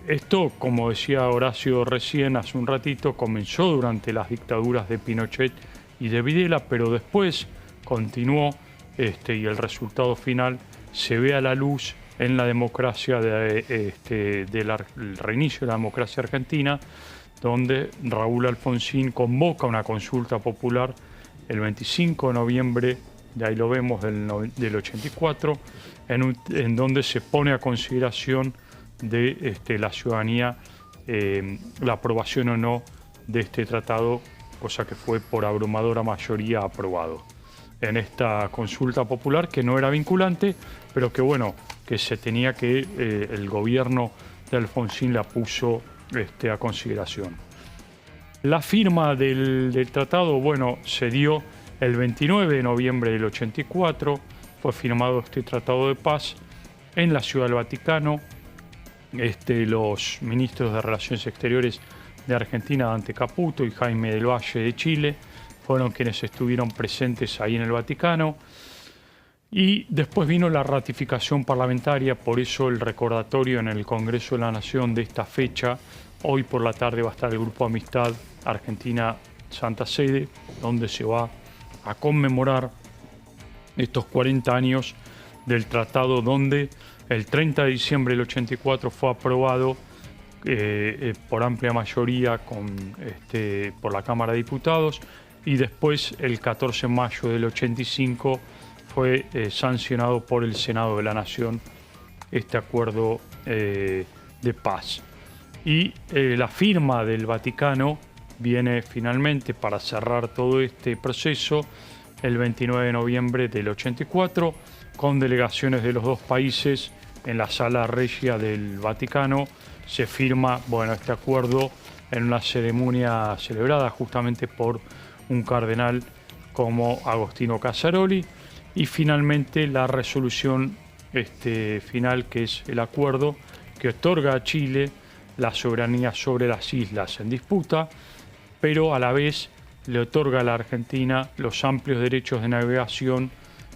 Esto, como decía Horacio recién hace un ratito, comenzó durante las dictaduras de Pinochet y de Videla, pero después continuó y el resultado final se ve a la luz en la democracia del reinicio de la democracia argentina, donde Raúl Alfonsín convoca una consulta popular el 25 de noviembre, de ahí lo vemos, del 84, en donde se pone a consideración de la ciudadanía la aprobación o no de este tratado, cosa que fue por abrumadora mayoría aprobado. En esta consulta popular, que no era vinculante, pero que bueno, que se tenía que, el gobierno de Alfonsín la puso a consideración. La firma del tratado, bueno, se dio el 29 de noviembre del 84, fue firmado este tratado de paz en la Ciudad del Vaticano. Los ministros de Relaciones Exteriores de Argentina, Dante Caputo y Jaime del Valle de Chile, fueron quienes estuvieron presentes ahí en el Vaticano. Y después vino la ratificación parlamentaria, por eso el recordatorio en el Congreso de la Nación de esta fecha. Hoy por la tarde va a estar el Grupo Amistad Argentina-Santa Sede, donde se va a conmemorar estos 40 años del tratado, donde el 30 de diciembre del 84 fue aprobado por amplia mayoría por la Cámara de Diputados, y después el 14 de mayo del 85 fue sancionado por el Senado de la Nación este acuerdo de paz. Y la firma del Vaticano viene finalmente para cerrar todo este proceso el 29 de noviembre del 84, con delegaciones de los dos países en la Sala Regia del Vaticano. Se firma, bueno, este acuerdo en una ceremonia celebrada justamente por un cardenal como Agostino Casaroli, y finalmente la resolución final, que es el acuerdo que otorga a Chile la soberanía sobre las islas en disputa, pero a la vez le otorga a la Argentina los amplios derechos de navegación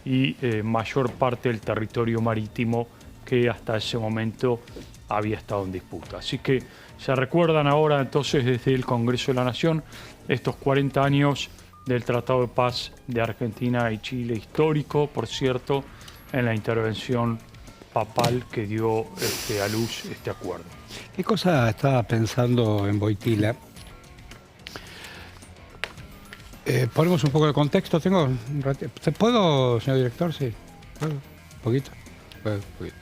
y mayor parte del territorio marítimo que hasta ese momento había estado en disputa. Así que se recuerdan ahora entonces desde el Congreso de la Nación estos 40 años del Tratado de Paz de Argentina y Chile, histórico, por cierto, en la intervención papal que dio a luz este acuerdo. ¿Qué cosa estaba pensando en Wojtyla? Ponemos un poco de contexto. Tengo un ratito. ¿Puedo, señor director? Sí. ¿Puedo? ¿Un poquito? ¿Puedo? Un poquito.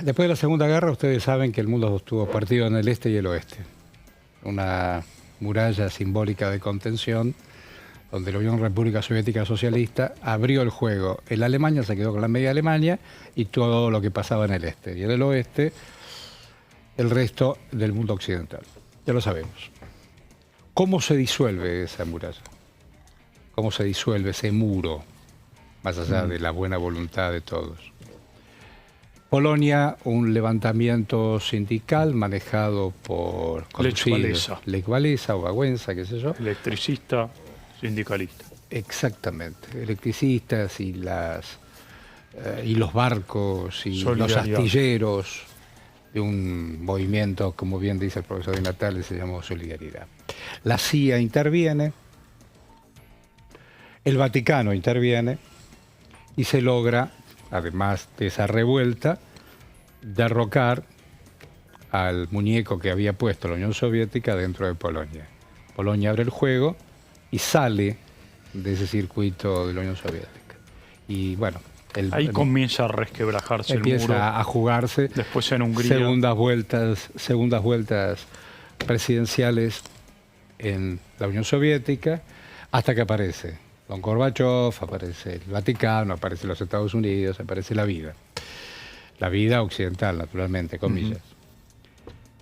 Después de la Segunda Guerra, ustedes saben que el mundo estuvo partido en el este y el oeste. Una muralla simbólica de contención, donde la Unión República Soviética Socialista abrió el juego. El Alemania se quedó con la media Alemania y todo lo que pasaba en el este. Y en el oeste, el resto del mundo occidental. Ya lo sabemos. ¿Cómo se disuelve esa muralla? ¿Cómo se disuelve ese muro, más allá de la buena voluntad de todos? Polonia, un levantamiento sindical manejado por Lech Walesa o Wałęsa, qué sé yo. Electricista, sindicalista. Exactamente, electricistas y los barcos y los astilleros de un movimiento, como bien dice el profesor Di Natale, se llamó Solidaridad. La CIA interviene, el Vaticano interviene y se logra, además de esa revuelta, derrocar al muñeco que había puesto la Unión Soviética dentro de Polonia. Polonia abre el juego y sale de ese circuito de la Unión Soviética. Y bueno, ahí comienza a resquebrajarse el muro. Empieza a jugarse. Después en Hungría. Segundas vueltas presidenciales en la Unión Soviética, hasta que aparece don Gorbachev, aparece el Vaticano, aparece los Estados Unidos, aparece la vida. La vida occidental, naturalmente, comillas.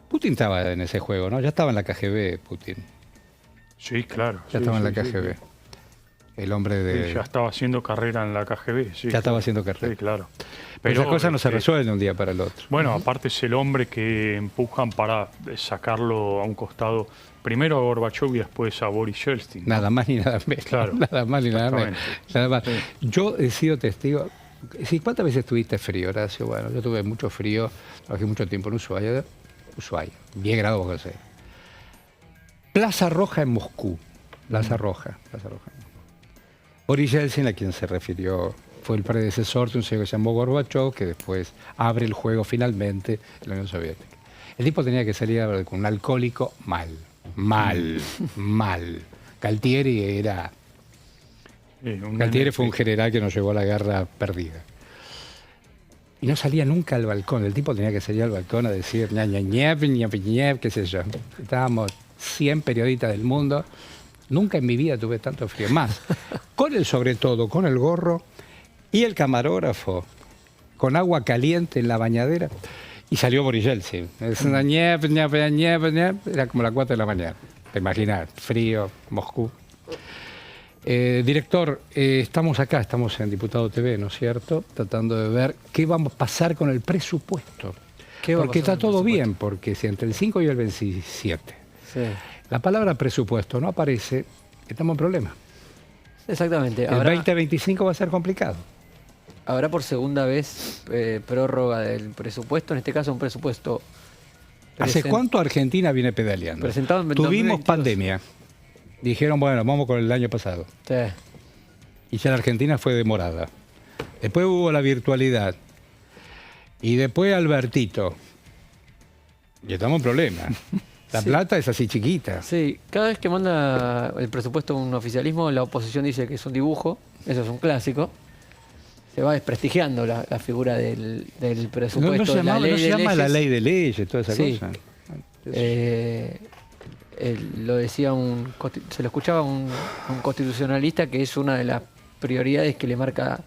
Putin estaba en ese juego, ¿no? Ya estaba en la KGB, Putin. Sí, claro. Ya estaba en la KGB. Sí. El hombre de... Ya estaba haciendo carrera en la KGB, sí. Ya estaba haciendo carrera. Sí, claro. Pero esas cosas no se resuelven de un día para el otro. Bueno, aparte es el hombre que empujan para sacarlo a un costado, primero a Gorbachev y después a Boris Yeltsin, ¿no? Nada más ni nada menos. Claro. Nada más ni nada menos. Nada más. Sí. Yo he sido testigo... Sí, ¿cuántas veces tuviste frío, Horacio? Bueno, yo tuve mucho frío, trabajé mucho tiempo en Ushuaia, 10 grados, no sé. Plaza Roja en Moscú. Plaza Roja. Boris Yeltsin, a quien se refirió, fue el predecesor de un señor que se llamó Gorbachev, que después abre el juego finalmente en la Unión Soviética. El tipo tenía que salir con un alcohólico mal. Galtieri era... Galtieri fue un general que nos llevó a la guerra perdida. Y no salía nunca al balcón. El tipo tenía que salir al balcón a decir ña, qué sé yo. Estábamos 100 periodistas del mundo. Nunca en mi vida tuve tanto frío. Más, sobre todo con el gorro y el camarógrafo, con agua caliente en la bañadera. Y salió Boris Yeltsin. Era como las 4 de la mañana. Te imaginas, frío, Moscú. Director, estamos acá, estamos en Diputado TV, ¿no es cierto? Tratando de ver qué vamos a pasar con el presupuesto. Porque está todo bien, porque si entre el 5 y el 27 la palabra presupuesto no aparece, estamos en problema. Exactamente. El 2025 va a ser complicado. Habrá por segunda vez prórroga del presupuesto, en este caso un presupuesto... ¿Hace cuánto Argentina viene pedaleando? Presentado en Tuvimos 2022. Pandemia. Dijeron, bueno, vamos con el año pasado. Sí. Y ya la Argentina fue demorada. Después hubo la virtualidad. Y después Albertito. Y estamos en problema. La plata es así chiquita. Sí, cada vez que manda el presupuesto un oficialismo, la oposición dice que es un dibujo. Eso es un clásico. Se va desprestigiando la figura del presupuesto. No se llama la ley de leyes, toda esa cosa. Lo decía se lo escuchaba un constitucionalista, que es una de las prioridades que le marca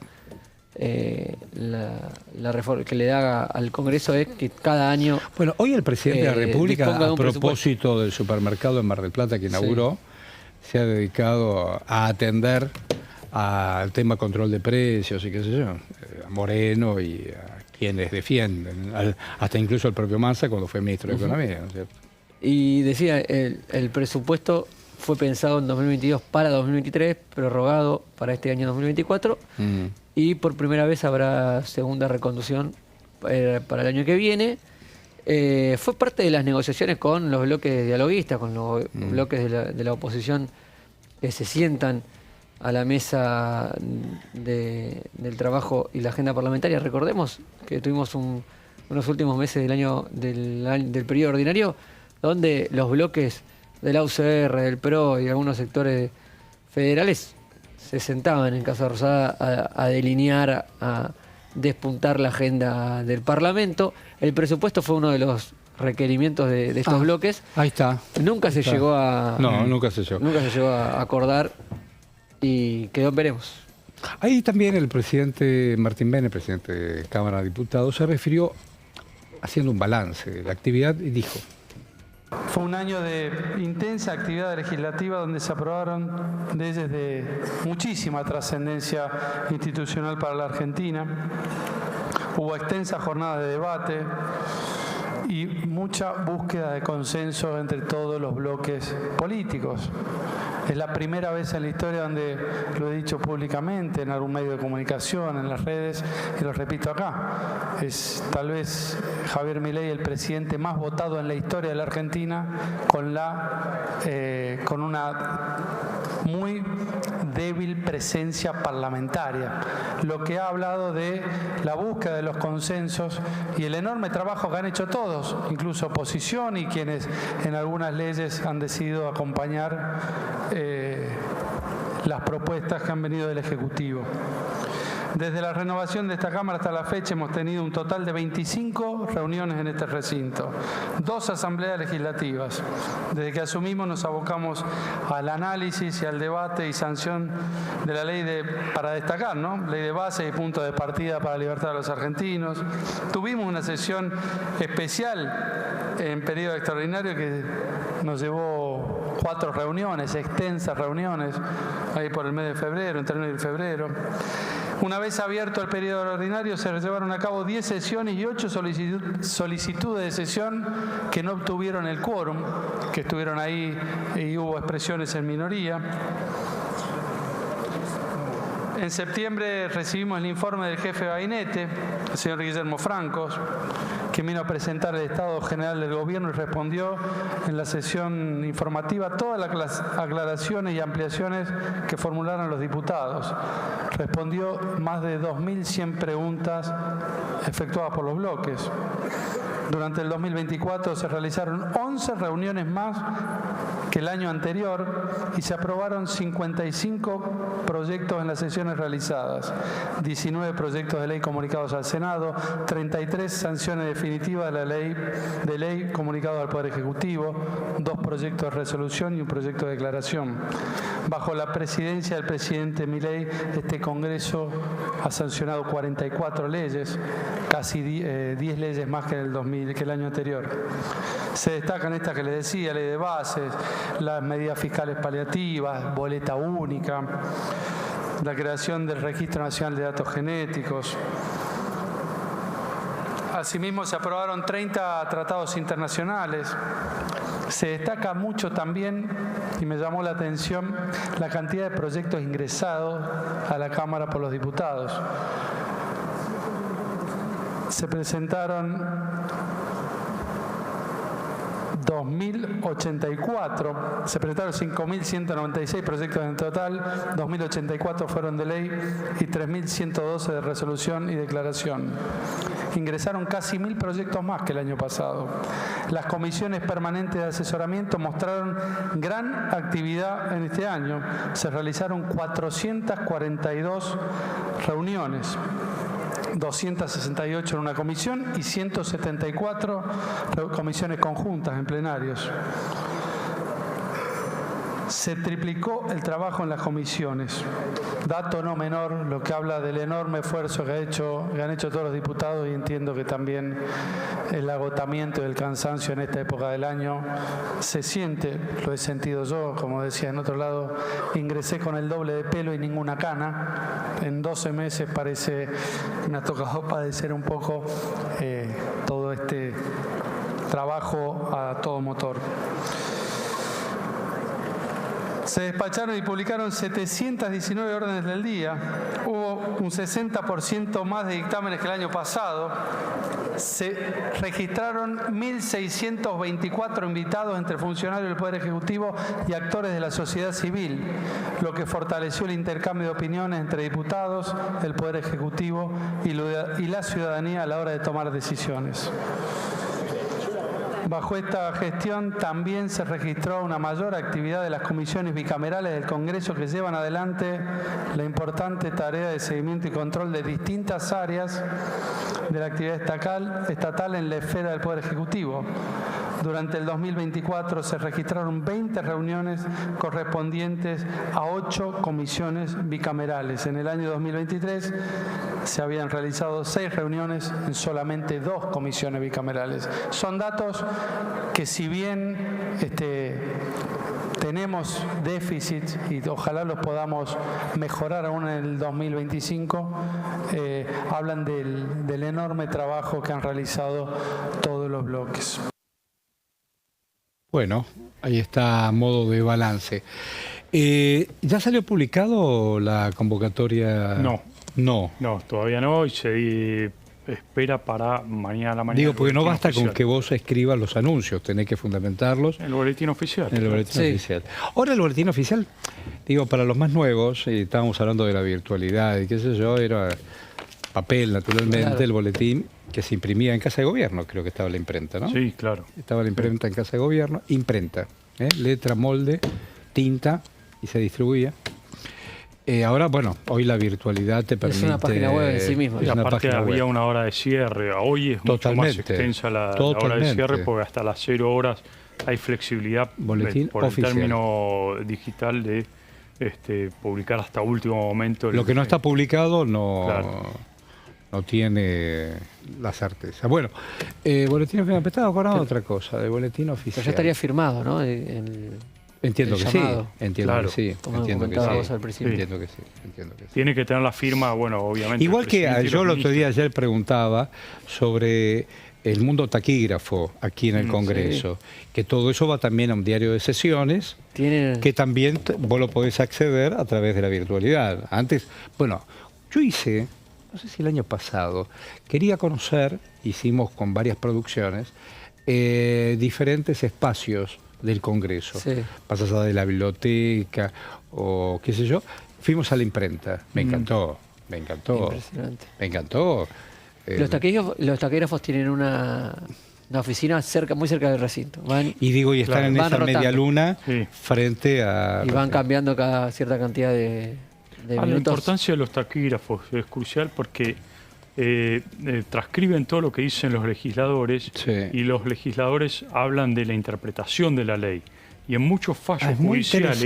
la reforma que le da al Congreso, es que cada año... Bueno, hoy el presidente de la República, a propósito del supermercado en Mar del Plata que inauguró, se ha dedicado a atender al tema control de precios y qué sé yo, a Moreno y a quienes defienden, hasta incluso el propio Massa cuando fue ministro de Economía, ¿no es cierto? Y decía, el presupuesto fue pensado en 2022 para 2023, prorrogado para este año 2024, y por primera vez habrá segunda reconducción para el año que viene. Fue parte de las negociaciones con los bloques dialoguistas, con los bloques de la oposición que se sientan a la mesa del trabajo y la agenda parlamentaria. Recordemos que tuvimos unos últimos meses del periodo ordinario donde los bloques de la UCR, del PRO y algunos sectores federales se sentaban en Casa Rosada a delinear, a despuntar la agenda del Parlamento. El presupuesto fue uno de los requerimientos de estos bloques. Ahí está. Nunca se llegó a... No, nunca se llegó. Nunca se llegó a acordar y quedó en veremos. Ahí también el presidente Martín Bene, presidente de Cámara de Diputados, se refirió haciendo un balance de la actividad y dijo: fue un año de intensa actividad legislativa donde se aprobaron leyes de muchísima trascendencia institucional para la Argentina. Hubo extensas jornadas de debate y mucha búsqueda de consenso entre todos los bloques políticos. Es la primera vez en la historia donde lo he dicho públicamente, en algún medio de comunicación, en las redes, y lo repito acá. Es tal vez Javier Milei el presidente más votado en la historia de la Argentina con una muy débil presencia parlamentaria, lo que ha hablado de la búsqueda de los consensos y el enorme trabajo que han hecho todos, incluso oposición y quienes en algunas leyes han decidido acompañar las propuestas que han venido del Ejecutivo. Desde la renovación de esta Cámara hasta la fecha hemos tenido un total de 25 reuniones en este recinto, 2 asambleas legislativas. Desde que asumimos nos abocamos al análisis y al debate y sanción de la ley para destacar, ¿no? Ley de base y punto de partida para la libertad de los argentinos. Tuvimos una sesión especial en periodo extraordinario que nos llevó 4 reuniones, extensas reuniones, ahí por el mes de febrero, entre enero y febrero. Una vez abierto el periodo ordinario, se llevaron a cabo 10 sesiones y 8 solicitudes de sesión que no obtuvieron el quórum, que estuvieron ahí y hubo expresiones en minoría. En septiembre recibimos el informe del jefe de gabinete, el señor Guillermo Francos, que vino a presentar el Estado General del Gobierno y respondió en la sesión informativa todas las aclaraciones y ampliaciones que formularon los diputados. Respondió más de 2.100 preguntas efectuadas por los bloques. Durante el 2024 se realizaron 11 reuniones más que el año anterior y se aprobaron 55 proyectos en las sesiones realizadas, 19 proyectos de ley comunicados al Senado, 33 sanciones definitivas de ley comunicados al Poder Ejecutivo, 2 proyectos de resolución y un proyecto de declaración. Bajo la presidencia del presidente Milei, este Congreso ha sancionado 44 leyes, casi 10 leyes más que el año anterior. Se destacan estas que les decía: ley de bases, las medidas fiscales paliativas, boleta única, la creación del Registro Nacional de Datos Genéticos. Asimismo, se aprobaron 30 tratados internacionales. Se destaca mucho también, y me llamó la atención, la cantidad de proyectos ingresados a la Cámara por los diputados. Se presentaron 2.084, se presentaron 5.196 proyectos en total, 2.084 fueron de ley y 3.112 de resolución y declaración. Ingresaron casi 1.000 proyectos más que el año pasado. Las comisiones permanentes de asesoramiento mostraron gran actividad en este año. Se realizaron 442 reuniones. 268 en una comisión y 174 comisiones conjuntas en plenarios. Se triplicó el trabajo en las comisiones. Dato no menor, lo que habla del enorme esfuerzo que han hecho todos los diputados, y entiendo que también el agotamiento y el cansancio en esta época del año se siente, lo he sentido yo, como decía en otro lado, ingresé con el doble de pelo y ninguna cana. En 12 meses parece que me ha tocado padecer un poco todo este trabajo a todo motor. Se despacharon y publicaron 719 órdenes del día. Hubo un 60% más de dictámenes que el año pasado. Se registraron 1.624 invitados entre funcionarios del Poder Ejecutivo y actores de la sociedad civil, lo que fortaleció el intercambio de opiniones entre diputados, el Poder Ejecutivo y la ciudadanía a la hora de tomar decisiones. Bajo esta gestión también se registró una mayor actividad de las comisiones bicamerales del Congreso que llevan adelante la importante tarea de seguimiento y control de distintas áreas de la actividad estatal en la esfera del Poder Ejecutivo. Durante el 2024 se registraron 20 reuniones correspondientes a 8 comisiones bicamerales. En el año 2023 se habían realizado 6 reuniones en solamente 2 comisiones bicamerales. Son datos que, si bien tenemos déficits y ojalá los podamos mejorar aún en el 2025, hablan del enorme trabajo que han realizado todos los bloques. Bueno, ahí está a modo de balance. ¿Ya salió publicado la convocatoria? No, todavía no, y se espera para mañana a la mañana. Digo, porque no basta oficial con que vos escribas los anuncios, tenés que fundamentarlos. En el boletín oficial. En el boletín oficial. Ahora el boletín oficial, digo, para los más nuevos, estábamos hablando de la virtualidad y qué sé yo, era papel naturalmente, claro. El boletín que se imprimía en Casa de Gobierno, creo que estaba la imprenta, ¿no? Sí, claro. Estaba la imprenta en Casa de Gobierno, imprenta, letra, molde, tinta, y se distribuía. Ahora, bueno, hoy la virtualidad te permite... Es una página web en sí misma. Y aparte había una hora de cierre, hoy es mucho más extensa la hora de cierre, porque hasta las 0 horas hay flexibilidad boletín por oficial. El término digital de publicar hasta último momento. Lo que no está publicado no tiene la certeza. Bueno, boletín oficial, me estaba acordando otra cosa, de boletín oficial. Pero ya estaría firmado, ¿no? Entiendo que sí, entiendo que sí. Tiene que tener la firma, bueno, obviamente. Igual que yo el otro día ayer preguntaba sobre el mundo taquígrafo aquí en el Congreso, que todo eso va también a un diario de sesiones, que también vos lo podés acceder a través de la virtualidad. Antes, bueno, yo hice, no sé si el año pasado, quería conocer, hicimos con varias producciones, diferentes espacios del Congreso. Pasas a de la biblioteca o qué sé yo. Fuimos a la imprenta. Me encantó. Impresionante. Me encantó. Los taquígrafos tienen una oficina muy cerca del recinto. Y están en esa media luna frente a... Y van cambiando cada cierta cantidad de minutos. La importancia de los taquígrafos es crucial porque transcriben todo lo que dicen los legisladores y los legisladores hablan de la interpretación de la ley. Y en muchos fallos judiciales,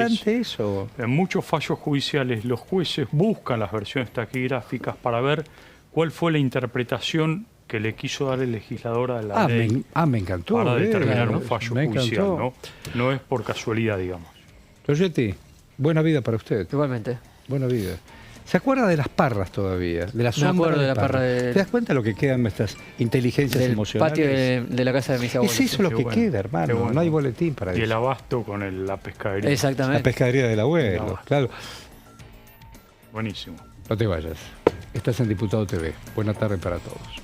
en muchos fallos judiciales, los jueces buscan las versiones taquigráficas para ver cuál fue la interpretación que le quiso dar el legislador a la ley. Me encantó. Para determinar un fallo judicial, ¿no? Es por casualidad, digamos. Giorgetti, buena vida para usted. Igualmente. Buena vida. ¿Se acuerda de las parras todavía? De la sombra. Me acuerdo de la parra. ¿Te das cuenta de lo que quedan nuestras inteligencias del emocionales? Patio de la casa de mis abuelos. Es eso lo que queda, hermano. Bueno. No hay boletín para eso. Y el abasto con la pescadería. Exactamente. La pescadería del abuelo, claro. Buenísimo. No te vayas. Estás en Diputado TV. Buena tarde para todos.